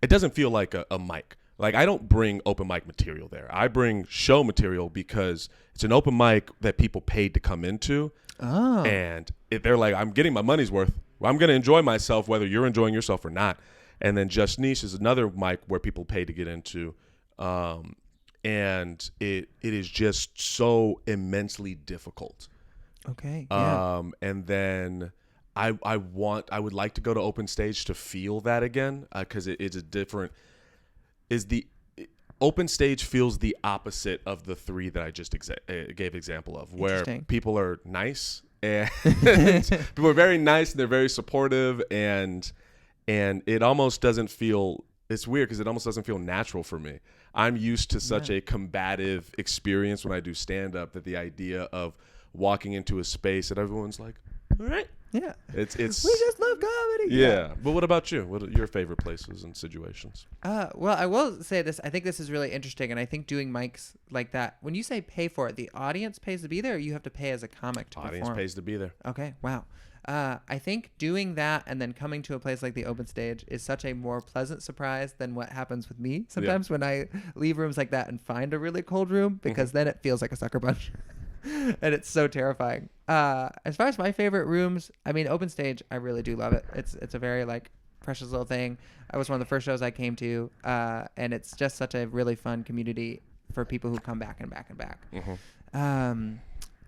It doesn't feel like a mic. Like, I don't bring open mic material there. I bring show material because it's an open mic that people paid to come into. Oh. And they're like, I'm getting my money's worth. I'm going to enjoy myself whether you're enjoying yourself or not. And then Just Niche is another mic where people pay to get into. And it is just so immensely difficult. Okay. Yeah. And then I would like to go to open stage to feel that again, because it's a different. Open stage feels the opposite of the three that I just gave example of, where people are nice and people are very nice and they're very supportive, and it almost doesn't feel. It's weird because it almost doesn't feel natural for me. I'm used to such a combative experience when I do stand up that the idea of walking into a space that everyone's like, all right. Yeah. It's we just love comedy. Yeah. But what about you? What are your favorite places and situations? Well, I will say this. I think this is really interesting, and I think doing mics like that, when you say pay for it, the audience pays to be there, or you have to pay as a comic to Audience perform? pays to be there. Okay. Wow. I think doing that and then coming to a place like the open stage is such a more pleasant surprise than what happens with me sometimes when I leave rooms like that and find a really cold room, because then it feels like a sucker punch. And it's so terrifying. As far as my favorite rooms, I mean, open stage, I really do love it. It's a very like precious little thing. I was one of the first shows I came to, and it's just such a really fun community for people who come back and back and back.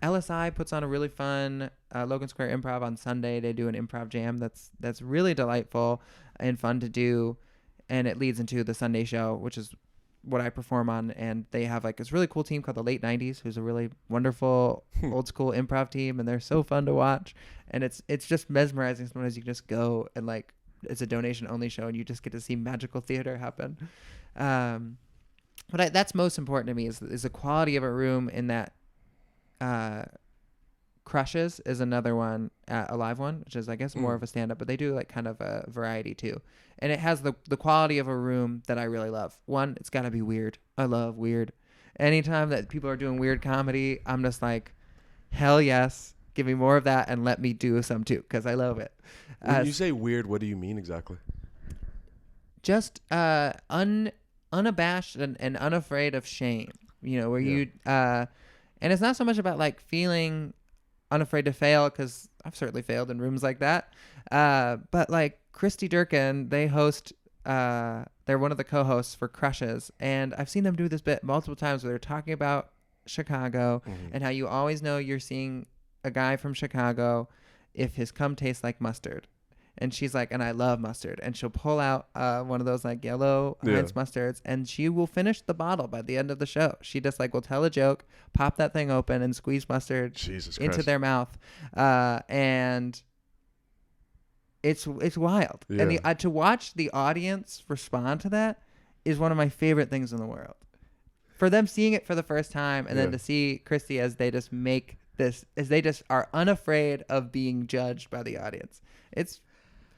LSI puts on a really fun Logan Square Improv on Sunday. They do an improv jam that's really delightful and fun to do, and it leads into the Sunday show, which is what I perform on. And they have like this really cool team called the Late 90s, who's a really wonderful old school improv team, and they're so fun to watch. And it's just mesmerizing. Sometimes you just go and like, it's a donation only show and you just get to see magical theater happen. But that's most important to me is the quality of a room. In that Crushes is another one, a live one, which is I guess more of a stand-up, but they do like kind of a variety too. And it has the quality of a room that I really love. One, it's got to be weird. I love weird. Anytime that people are doing weird comedy, I'm just like, hell yes, give me more of that and let me do some too, because I love it. When you say weird, what do you mean exactly? Just unabashed and unafraid of shame. You know, where you and it's not so much about like feeling unafraid to fail, because I've certainly failed in rooms like that. But like Christy Durkin, they host, they're one of the co-hosts for Crushes, and I've seen them do this bit multiple times where they're talking about Chicago and how you always know you're seeing a guy from Chicago if his cum tastes like mustard. And she's like, and I love mustard. And she'll pull out one of those like yellow Heinz mustards, and she will finish the bottle by the end of the show. She just like will tell a joke, pop that thing open, and squeeze mustard into their mouth. And it's wild. Yeah. And to watch the audience respond to that is one of my favorite things in the world. For them seeing it for the first time, and then to see Christy as they just make this, as they just are unafraid of being judged by the audience.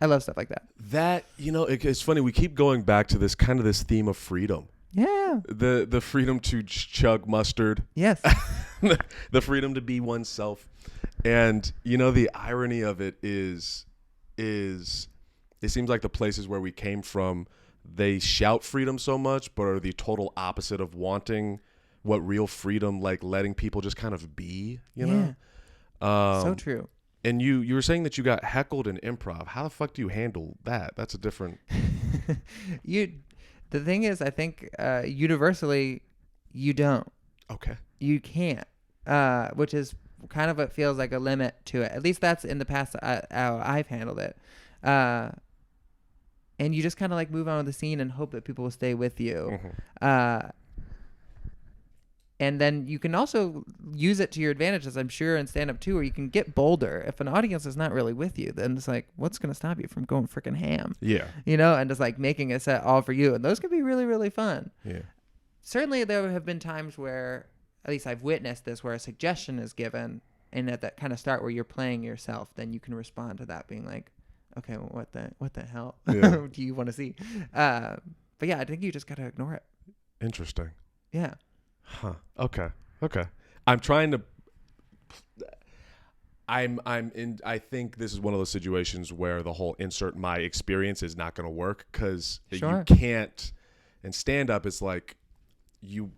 I love stuff like that. That, it's funny. We keep going back to this kind of this theme of freedom. Yeah. The freedom to chug mustard. Yes. The freedom to be oneself. And, the irony of it is it seems like the places where we came from, they shout freedom so much, but are the total opposite of wanting what real freedom, like letting people just kind of be, you know? So true. And you were saying that you got heckled in improv. How the fuck do you handle that? That's a different... The thing is, I think universally, you don't. Okay. You can't, which is kind of what feels like a limit to it. At least that's in the past how I've handled it. And you just kind of like move on with the scene and hope that people will stay with you. Mm-hmm. And then you can also use it to your advantage, as I'm sure in stand-up too, where you can get bolder. If an audience is not really with you, then it's like, what's going to stop you from going freaking ham? Yeah. And just like making a set all for you. And those can be really, really fun. Yeah. Certainly there have been times where, at least I've witnessed this, where a suggestion is given, and at that kind of start where you're playing yourself, then you can respond to that being like, okay, well, what the hell do you want to see? But yeah, I think you just got to ignore it. Interesting. Yeah. Huh. Okay. I'm trying to. I think this is one of those situations where the whole insert my experience is not going to work, because you can't. In stand up, it's like you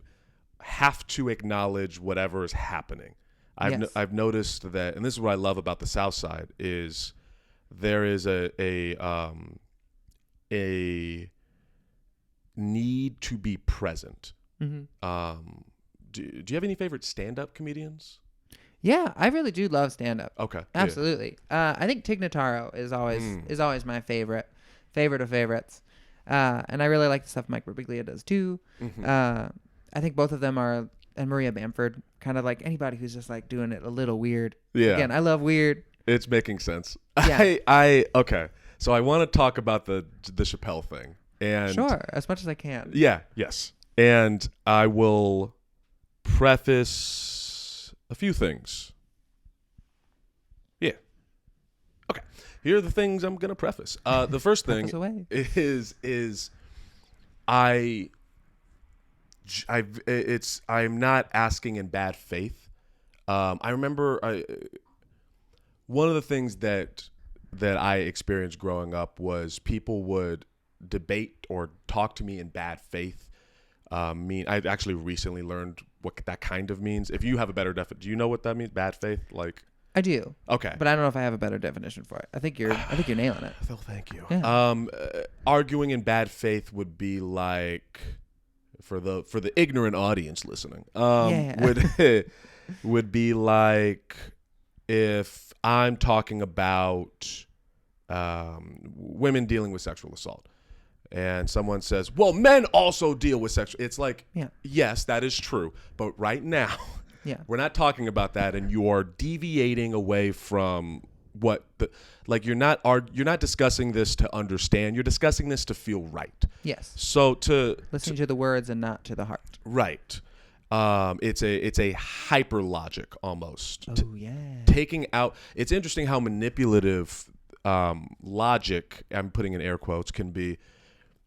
have to acknowledge whatever is happening. I've noticed that, and this is what I love about the South Side, is there is a need to be present. Mm-hmm. Do you have any favorite stand-up comedians? Yeah, I really do love stand-up. Okay, absolutely. Yeah. I think Tig Notaro is always my favorite of favorites, and I really like the stuff Mike Birbiglia does too. Mm-hmm. I think both of them are, and Maria Bamford, kind of like anybody who's just like doing it a little weird. Yeah. Again, I love weird. It's making sense. Yeah. Okay. So I want to talk about the Chappelle thing. And sure, as much as I can. Yeah. Yes. And I will preface a few things. Yeah. Okay. Here are the things I'm going to preface. The first thing is I'm not asking in bad faith. I remember one of the things that I experienced growing up was people would debate or talk to me in bad faith. I actually recently learned what that kind of means. If you have a better definition, do you know what that means? Bad faith, like. I do. Okay. But I don't know if I have a better definition for it. I think you're nailing it. Oh, thank you. Yeah. Arguing in bad faith would be like, for the ignorant audience listening, would be like if I'm talking about women dealing with sexual assault, and someone says, well, men also deal with sexual. It's like, yes, that is true. But right now, we're not talking about that, and you are deviating away from what you're not discussing this to understand. You're discussing this to feel right. Yes. So listening to the words and not to the heart. Right. It's a hyper logic almost. Oh yeah. Taking out. It's interesting how manipulative logic, I'm putting in air quotes, can be,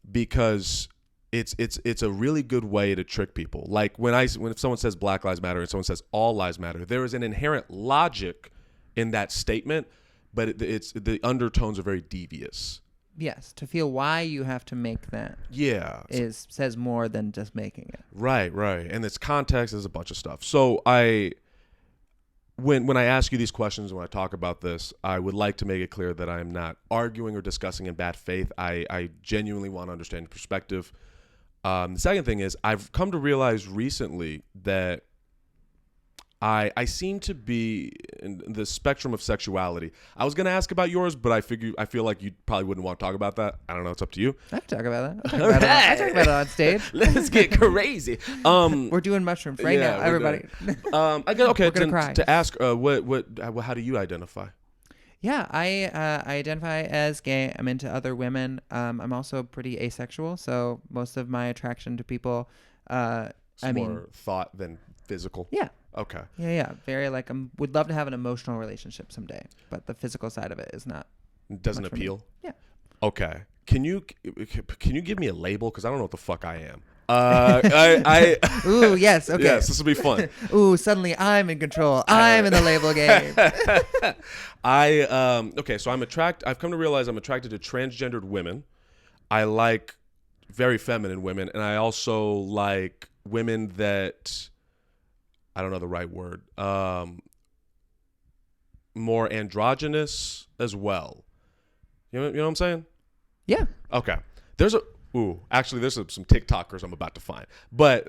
because it's a really good way to trick people. Like if someone says Black Lives Matter and someone says all lives matter, there is an inherent logic in that statement, but it's the undertones are very devious. Yes, to feel why you have to make that. Yeah, says more than just making it. Right, and its context is a bunch of stuff. So when I ask you these questions, when I talk about this, I would like to make it clear that I am not arguing or discussing in bad faith. I genuinely want to understand your perspective. The second thing is, I've come to realize recently that I seem to be in the spectrum of sexuality. I was gonna ask about yours, but I feel like you probably wouldn't want to talk about that. I don't know. It's up to you. I can talk about that. I talk about it on stage. Let's get crazy. We're doing mushrooms right now, everybody. I guess, okay. We're gonna cry. To ask, how do you identify? Yeah, I identify as gay. I'm into other women. I'm also pretty asexual, so most of my attraction to people, It's more thought than physical. Yeah. Okay. Yeah. Very like would love to have an emotional relationship someday, but the physical side of it is not. It doesn't appeal. Yeah. Okay. Can you give me a label? Because I don't know what the fuck I am. Ooh, yes. Okay. Yes, this will be fun. Ooh, suddenly I'm in control. I'm in the label game. Okay, so I've come to realize I'm attracted to transgendered women. I like very feminine women, and I also like women that, I don't know the right word, more androgynous as well. You know what I'm saying? Yeah. Okay. There's some TikTokers I'm about to find, but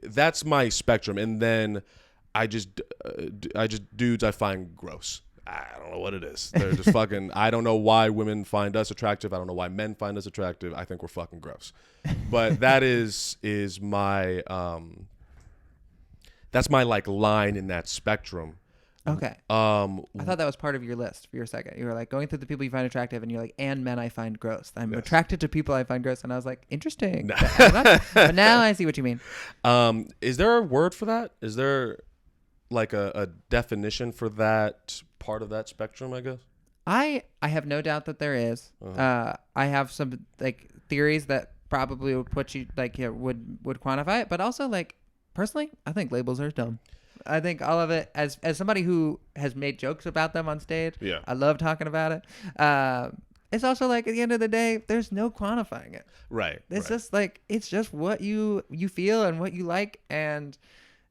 that's my spectrum, and then I just dudes I find gross. I don't know what it is. They're just fucking. I don't know why women find us attractive. I don't know why men find us attractive. I think we're fucking gross. But that is my that's my like line in that spectrum. Okay. I thought that was part of your list for your second. You were like going through the people you find attractive, and you're like, and men I find gross. I'm attracted to people I find gross, and I was like, interesting. But now I see what you mean. Is there a word for that? Is there like a definition for that part of that spectrum, I guess? I have no doubt that there is. I have some like theories that probably would put you like would quantify it, but also like personally, I think labels are dumb. I think all of it, as somebody who has made jokes about them on stage, yeah, I love talking about it. It's also like at the end of the day, there's no quantifying it. Right. It's just like it's just what you feel and what you like, and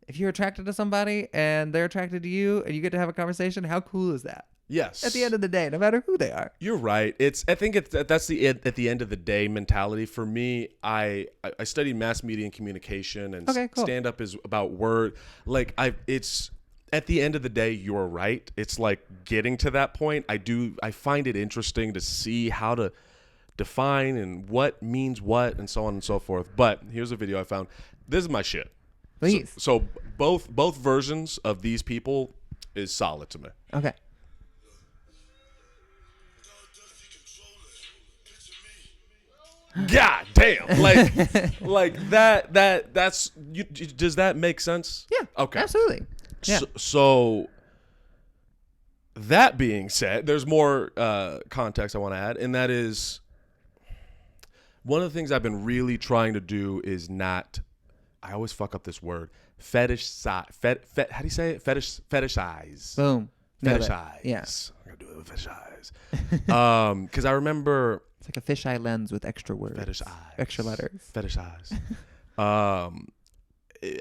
if you're attracted to somebody and they're attracted to you and you get to have a conversation, how cool is that? Yes. At the end of the day, no matter who they are. You're right. That's the at the end of the day mentality for me. I studied mass media and communication, and stand up is about word. Like it's at the end of the day, you're right. It's like getting to that point. I find it interesting to see how to define and what means what and so on and so forth. But here's a video I found. This is my shit. Please. So both versions of these people is solid to me. Okay. God damn! Like that's you. Does that make sense? Yeah. Okay. Absolutely. Yeah. So that being said, there's more context I want to add, and that is one of the things I've been really trying to do is not. I always fuck up this word. How do you say it? Fetishize. Boom. Fetishize. Yeah. I'm gonna do it with fetishize. Because I remember. It's like a fisheye lens with extra words. Fetish eyes. Extra letters. Fetish eyes. I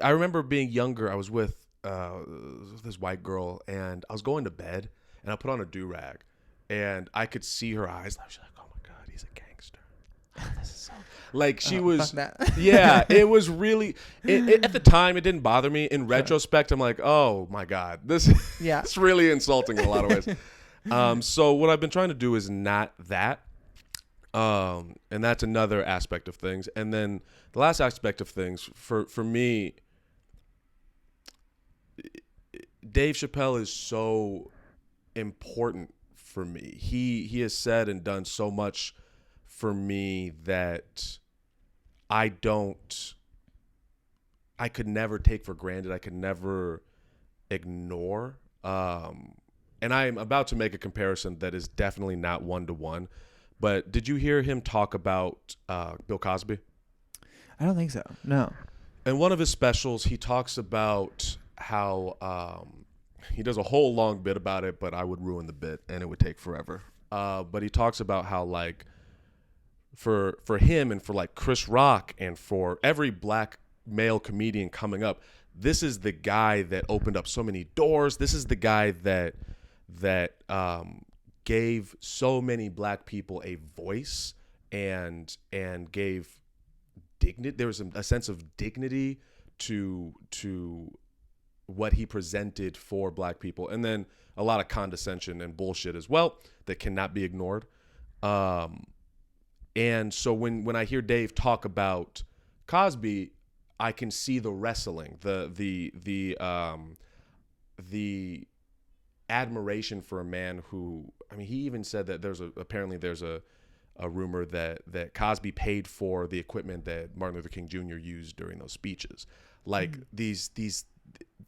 remember being younger. I was with this white girl, and I was going to bed, and I put on a do-rag, and I could see her eyes. I was like, oh, my God, he's a gangster. This is so... Like, she was... Fuck that. Yeah, it was really... at the time, it didn't bother me. In retrospect, I'm like, oh, my God. It's really insulting in a lot of ways. So what I've been trying to do is not that. And that's another aspect of things. And then the last aspect of things for me, Dave Chappelle is so important for me. He has said and done so much for me that I could never take for granted. I could never ignore. And I'm about to make a comparison that is definitely not one-to-one. But did you hear him talk about Bill Cosby? I don't think so. No. In one of his specials, he talks about how he does a whole long bit about it, but I would ruin the bit and it would take forever. But he talks about how like for him and for like Chris Rock and for every black male comedian coming up, this is the guy that opened up so many doors. This is the guy that gave so many black people a voice and gave dignity. There was a sense of dignity to what he presented for black people, and then a lot of condescension and bullshit as well that cannot be ignored. And so when I hear Dave talk about Cosby, I can see the wrestling, the admiration for a man who, I mean, he even said that apparently there's a rumor that Cosby paid for the equipment that Martin Luther King Jr. used during those speeches. Like these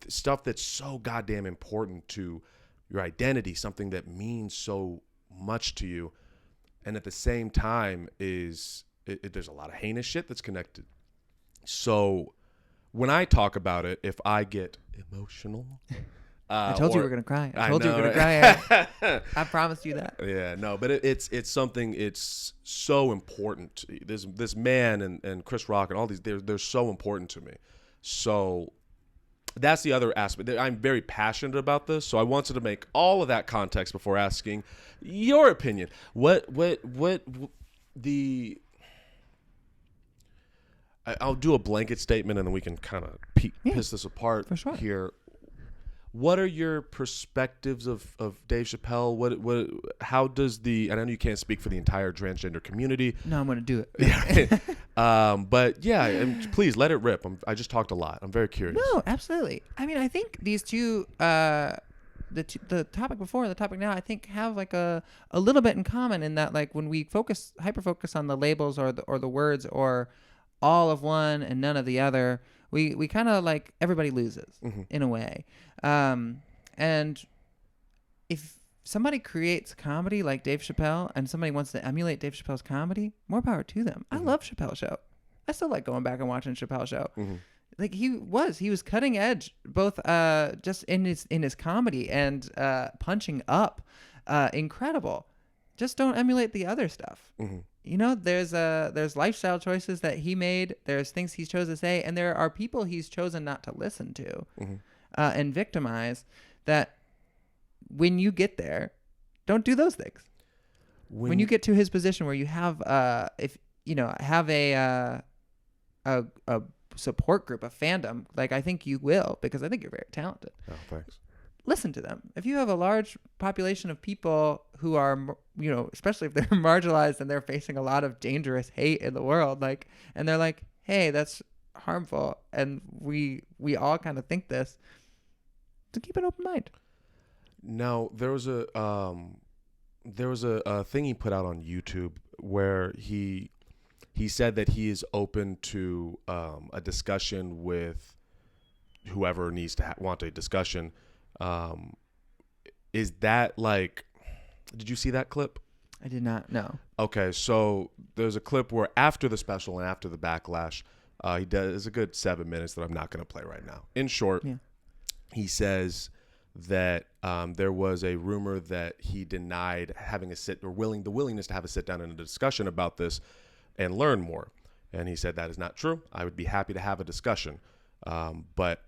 stuff that's so goddamn important to your identity, something that means so much to you. And at the same time there's a lot of heinous shit that's connected. So when I talk about it, if I get emotional, I told you we were gonna cry. I told you we were gonna right? cry. I promised you that. Yeah, no, but it's something. It's so important. This man and Chris Rock and all these, they're so important to me. So that's the other aspect. I'm very passionate about this, so I wanted to make all of that context before asking your opinion. I'll do a blanket statement and then we can kind of piss this apart here. What are your perspectives of Dave Chappelle? How does I know you can't speak for the entire transgender community. No, I'm going to do it. Yeah. But yeah, please let it rip. I just talked a lot. I'm very curious. No, absolutely. I mean, I think these two, the topic before and the topic now, I think have like a little bit in common in that, like, when we hyper focus on the labels or the words or all of one and none of the other, we kind of like everybody loses in a way. And if somebody creates comedy like Dave Chappelle and somebody wants to emulate Dave Chappelle's comedy, more power to them. I love Chappelle's show. I still like going back and watching Chappelle's show. Like he was cutting edge, both just in his comedy and punching up, incredible. Just don't emulate the other stuff. You know, there's lifestyle choices that he made. There's things he's chosen to say, and there are people he's chosen not to listen to and victimize. That when you get there, don't do those things. When you get to his position where you have a support group, a fandom, like I think you will, because I think you're very talented. Oh, thanks. Listen to them. If you have a large population of people who are, you know, especially if they're marginalized and they're facing a lot of dangerous hate in the world, like, and they're like, hey, that's harmful, and we all kind of think this, to keep an open mind. Now, there was a thing he put out on YouTube where he said that he is open to a discussion with whoever needs to want a discussion. Is that like, did you see that clip? I did not know. Okay, so there's a clip where after the special and after the backlash, he does a good 7 minutes that I'm not going to play right now. In short, he says that there was a rumor that he denied having the willingness to have a sit down and a discussion about this and learn more. And he said that is not true. I would be happy to have a discussion, but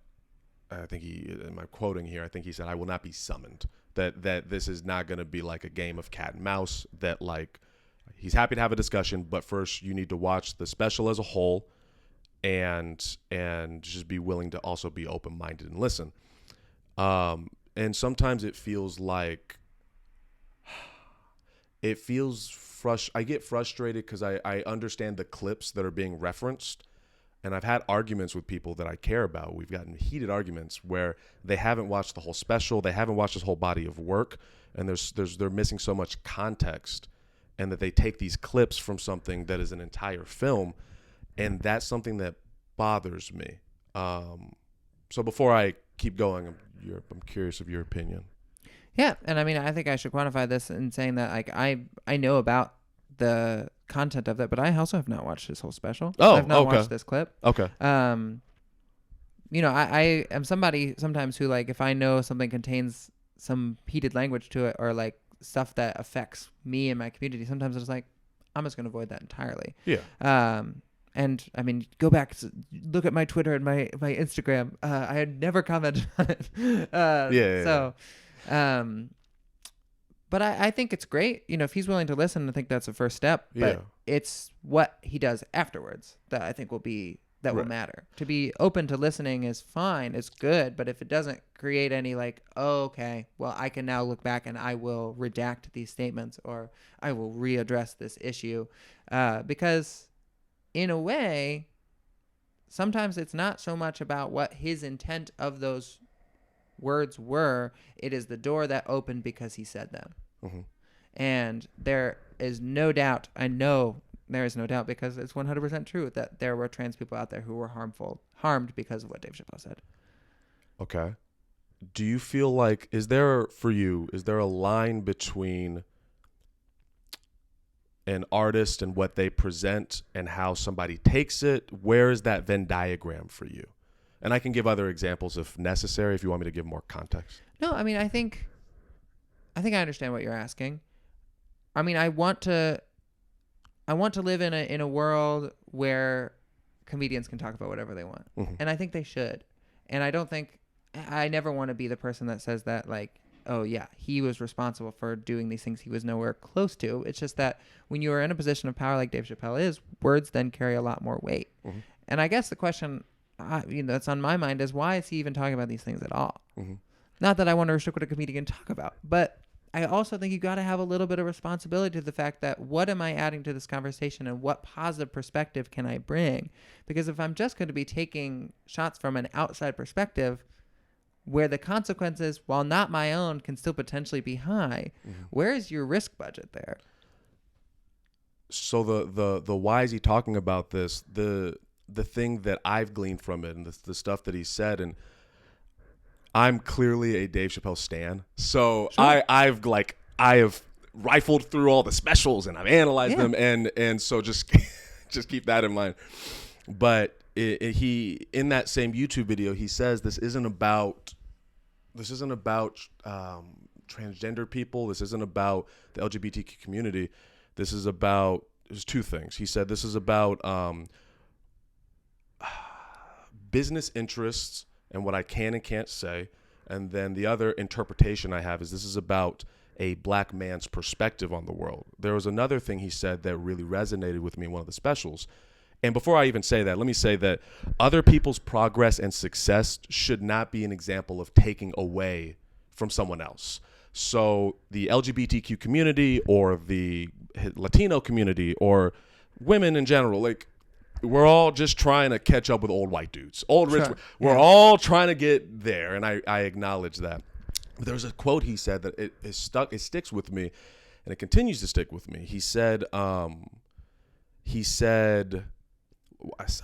I think am I quoting here? I think he said, I will not be summoned. That this is not going to be like a game of cat and mouse, that like he's happy to have a discussion, but first you need to watch the special as a whole and just be willing to also be open-minded and listen. And sometimes it feels like I get frustrated because I understand the clips that are being referenced. And I've had arguments with people that I care about. We've gotten heated arguments where they haven't watched the whole special, they haven't watched this whole body of work, and they're missing so much context, and that they take these clips from something that is an entire film, and that's something that bothers me. So before I keep going, I'm curious of your opinion. Yeah, and I mean, I think I should quantify this in saying that like I know about the content of it, but I also have not watched this whole special. I've not watched this clip. Okay. You know, I am somebody sometimes who, like, if I know something contains some heated language to it or like stuff that affects me and my community, sometimes it's like, I'm just going to avoid that entirely. Yeah. And I mean, go back, look at my Twitter and my Instagram. I had never commented on it. But I think it's great. You know, if he's willing to listen, I think that's the first step. But it's what he does afterwards that I think will be that will Right. matter. To be open to listening is fine, it's good, but if it doesn't create any like, oh, okay, well, I can now look back and I will redact these statements or I will readdress this issue, because in a way, sometimes it's not so much about what his intent of those words were. It is the door that opened because he said them. Mm-hmm. And there is no doubt, I know there is no doubt because it's 100% true that there were trans people out there who were harmed because of what Dave Chappelle said. Okay. Do you feel like, is there a line between an artist and what they present and how somebody takes it? Where is that Venn diagram for you? And I can give other examples if necessary, if you want me to give more context. No, I mean, I think I understand what you're asking. I mean, I want to live in a world where comedians can talk about whatever they want. Mm-hmm. And I think they should. And I never want to be the person that says that, like, oh yeah, he was responsible for doing these things he was nowhere close to. It's just that when you are in a position of power like Dave Chappelle is, words then carry a lot more weight. Mm-hmm. And I guess the question that's on my mind is, why is he even talking about these things at all? Mm-hmm. Not that I want to restrict what a comedian can talk about, but I also think you got to have a little bit of responsibility to the fact that what am I adding to this conversation and what positive perspective can I bring? Because if I'm just going to be taking shots from an outside perspective where the consequences, while not my own, can still potentially be high, Mm-hmm. where is your risk budget there? So the why is he talking about this? The thing that I've gleaned from it and the stuff that he said, and I'm clearly a Dave Chappelle stan. So Sure. I have rifled through all the specials and I've analyzed them, and so just keep that in mind. But he, in that same YouTube video, he says this isn't about transgender people. This isn't about the LGBTQ community. There's two things. He said this is about business interests and what I can and can't say. And then the other interpretation I have is this is about a black man's perspective on the world. There was another thing he said that really resonated with me in one of the specials. And before I even say that, let me say that other people's progress and success should not be an example of taking away from someone else. So the LGBTQ community or the Latino community or women in general, like, we're all just trying to catch up with old white dudes, old rich. Sure. We're all trying to get there, and I acknowledge that. But there was a quote he said that it sticks with me, and it continues to stick with me. He said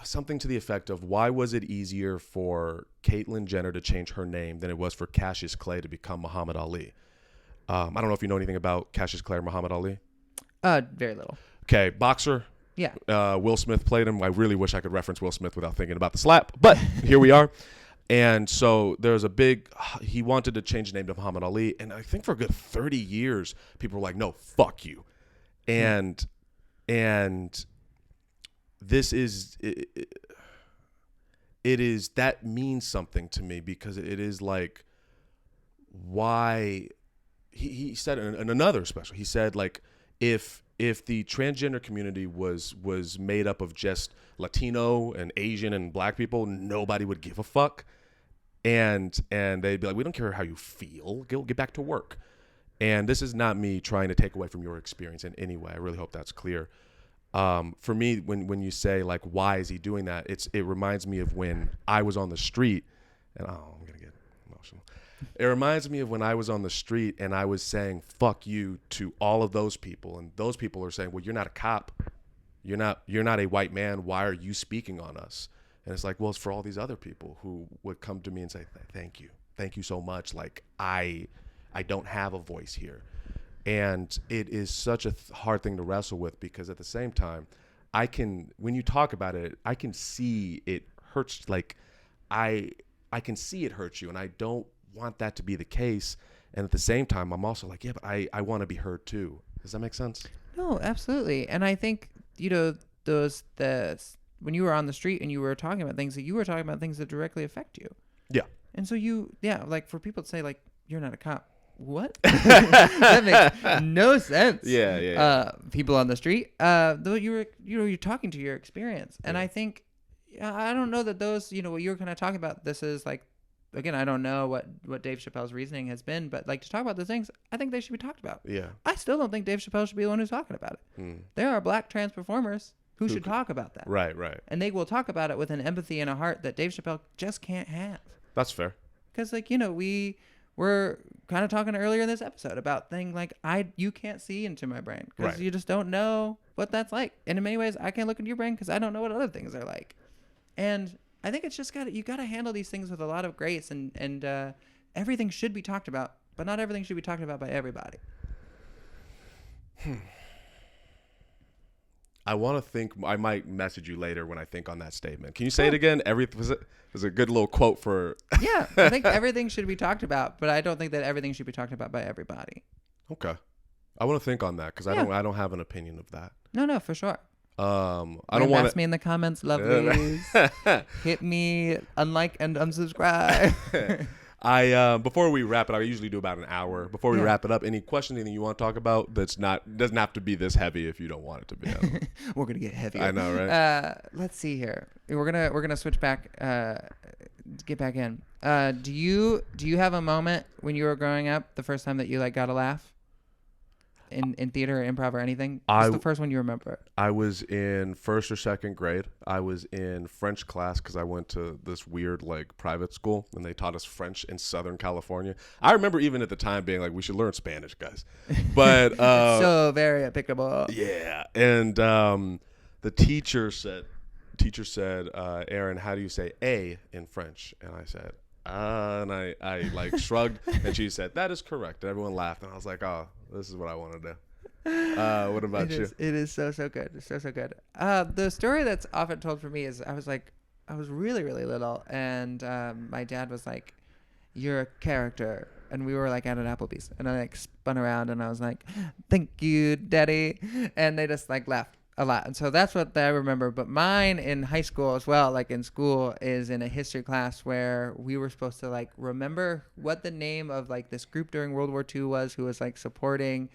something to the effect of, why was it easier for Caitlyn Jenner to change her name than it was for Cassius Clay to become Muhammad Ali? I don't know if you know anything about Cassius Clay or Muhammad Ali. Very little. Okay, boxer. Yeah. Will Smith played him. I really wish I could reference Will Smith without thinking about the slap, but here we are. And so there's he wanted to change the name to Muhammad Ali. And I think for a good 30 years, people were like, no, fuck you. And this is, it is, that means something to me, because it is like, why he said in another special, he said, like, if the transgender community was made up of just Latino and Asian and black people, nobody would give a fuck. And they'd be like, we don't care how you feel. Get back to work. And this is not me trying to take away from your experience in any way. I really hope that's clear. For me, when you say, like, why is he doing that? It reminds me of when I was on the street, and I'm going to get emotional. It reminds me of when I was on the street and I was saying, fuck you to all of those people. And those people are saying, well, you're not a cop. You're not a white man. Why are you speaking on us? And it's like, well, it's for all these other people who would come to me and say, thank you. Thank you so much. Like, I don't have a voice here. And it is such a hard thing to wrestle with, because at the same time, when you talk about it, I can see it hurts. Like, I can see it hurts you, and I don't want that to be the case. And at the same time, I'm also like, yeah, but I want to be heard too. Does that make sense? No, absolutely. And I think, when you were on the street and you were talking about things, that directly affect you. Yeah. And so like, for people to say, like, you're not a cop. What? That makes no sense. Yeah. People on the street, though you're talking to your experience. And I think I don't know that those, what you were kind of talking about, this is like, again, I don't know what Dave Chappelle's reasoning has been, but like to talk about those things, I think they should be talked about. Yeah. I still don't think Dave Chappelle should be the one who's talking about it. There are black trans performers who should talk about that. Right, right. And they will talk about it with an empathy and a heart that Dave Chappelle just can't have. That's fair. Because, like, we were kind of talking earlier in this episode about things like you can't see into my brain because you just don't know what that's like. And in many ways, I can't look into your brain because I don't know what other things are like. And I think it's just you got to handle these things with a lot of grace, and everything should be talked about, but not everything should be talked about by everybody. I want to think. I might message you later when I think on that statement. Can you say it again? Was a good little quote for. Yeah, I think everything should be talked about, but I don't think that everything should be talked about by everybody. Okay, I want to think on that because I don't have an opinion of that. No, for sure. I don't want to me in the comments, lovelies. Hit me, unlike and unsubscribe. Before we wrap it up, I usually do about an hour. Before we wrap it up, any questions, anything you want to talk about doesn't have to be this heavy if you don't want it to be. We're gonna get heavier. I know, right? Let's see here. We're gonna switch back. Get back in. Do you have a moment when you were growing up, the first time that you like got a laugh? In theater or improv or anything? What's the first one you remember? I was in first or second grade. I was in French class because I went to this weird like private school and they taught us French in Southern California. I remember even at the time being like, we should learn Spanish, guys. But so very applicable. Yeah. And the teacher said, Aaron, how do you say A in French? And I said, and I like shrugged and she said, that is correct. And everyone laughed and I was like, oh, this is what I want to do. What about you? It is so good. It's so good. The story that's often told for me is I was really, really little and my dad was like, you're a character. And we were like at an Applebee's and I like spun around and I was like, thank you, daddy. And they just like laughed a lot. And so that's what I remember. But mine in high school as well, like in school, is in a history class where we were supposed to like remember what the name of like this group during World War II was who was like supporting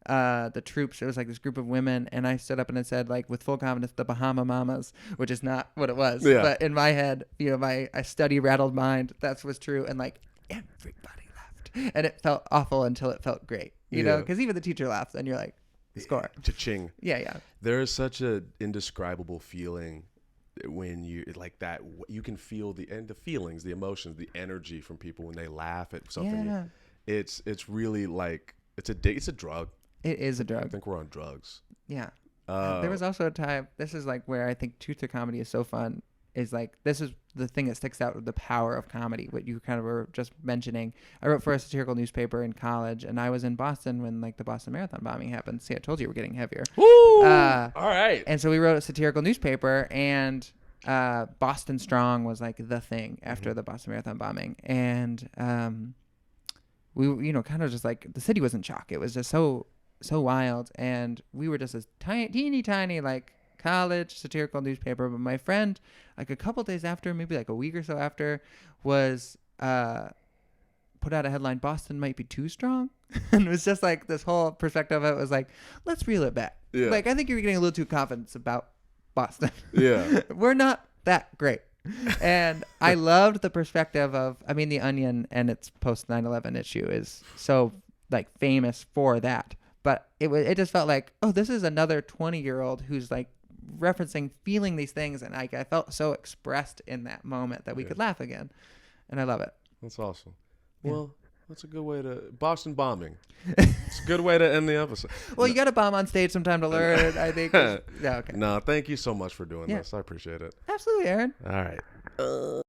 the troops. It was like this group of women. And I stood up and I said like with full confidence, the Bahama Mamas, which is not what it was. Yeah. But in my head, my study rattled mind, that's what's true. And like everybody laughed. And it felt awful until it felt great, you know, because even the teacher laughs and you're like, score. Cha-ching. Yeah. There is such an indescribable feeling when you like that. You can feel the feelings, the emotions, the energy from people when they laugh at something. Yeah. It's really like it's a drug. It is a drug. I think we're on drugs. Yeah. There was also a time. This is like where I think truth to comedy is so fun. Is like this is the thing that sticks out with the power of comedy. What you kind of were just mentioning. I wrote for a satirical newspaper in college, and I was in Boston when like the Boston Marathon bombing happened. See, I told you we're getting heavier. Woo! All right. And so we wrote a satirical newspaper, and Boston Strong was like the thing after the Boston Marathon bombing, and we kind of just like the city was in shock. It was just so wild, and we were just this teeny tiny like college satirical newspaper. But my friend, like a couple days after, maybe like a week or so after, was put out a headline, Boston might be too strong. And it was just like this whole perspective of it was like, let's reel it back. Yeah. Like I think you're getting a little too confident about Boston. Yeah. We're not that great. And I loved the perspective of, I mean, The Onion and its post 9/11 issue is so like famous for that. But it just felt like, oh, this is another 20-year-old who's like feeling these things, and I felt so expressed in that moment that we could laugh again, and I love it. That's awesome. Yeah. Well, that's a good way to Boston bombing. It's a good way to end the episode. Well, you got to bomb on stage sometime to learn. I think. Yeah. Okay. No, thank you so much for doing this. I appreciate it. Absolutely, Aaron. All right.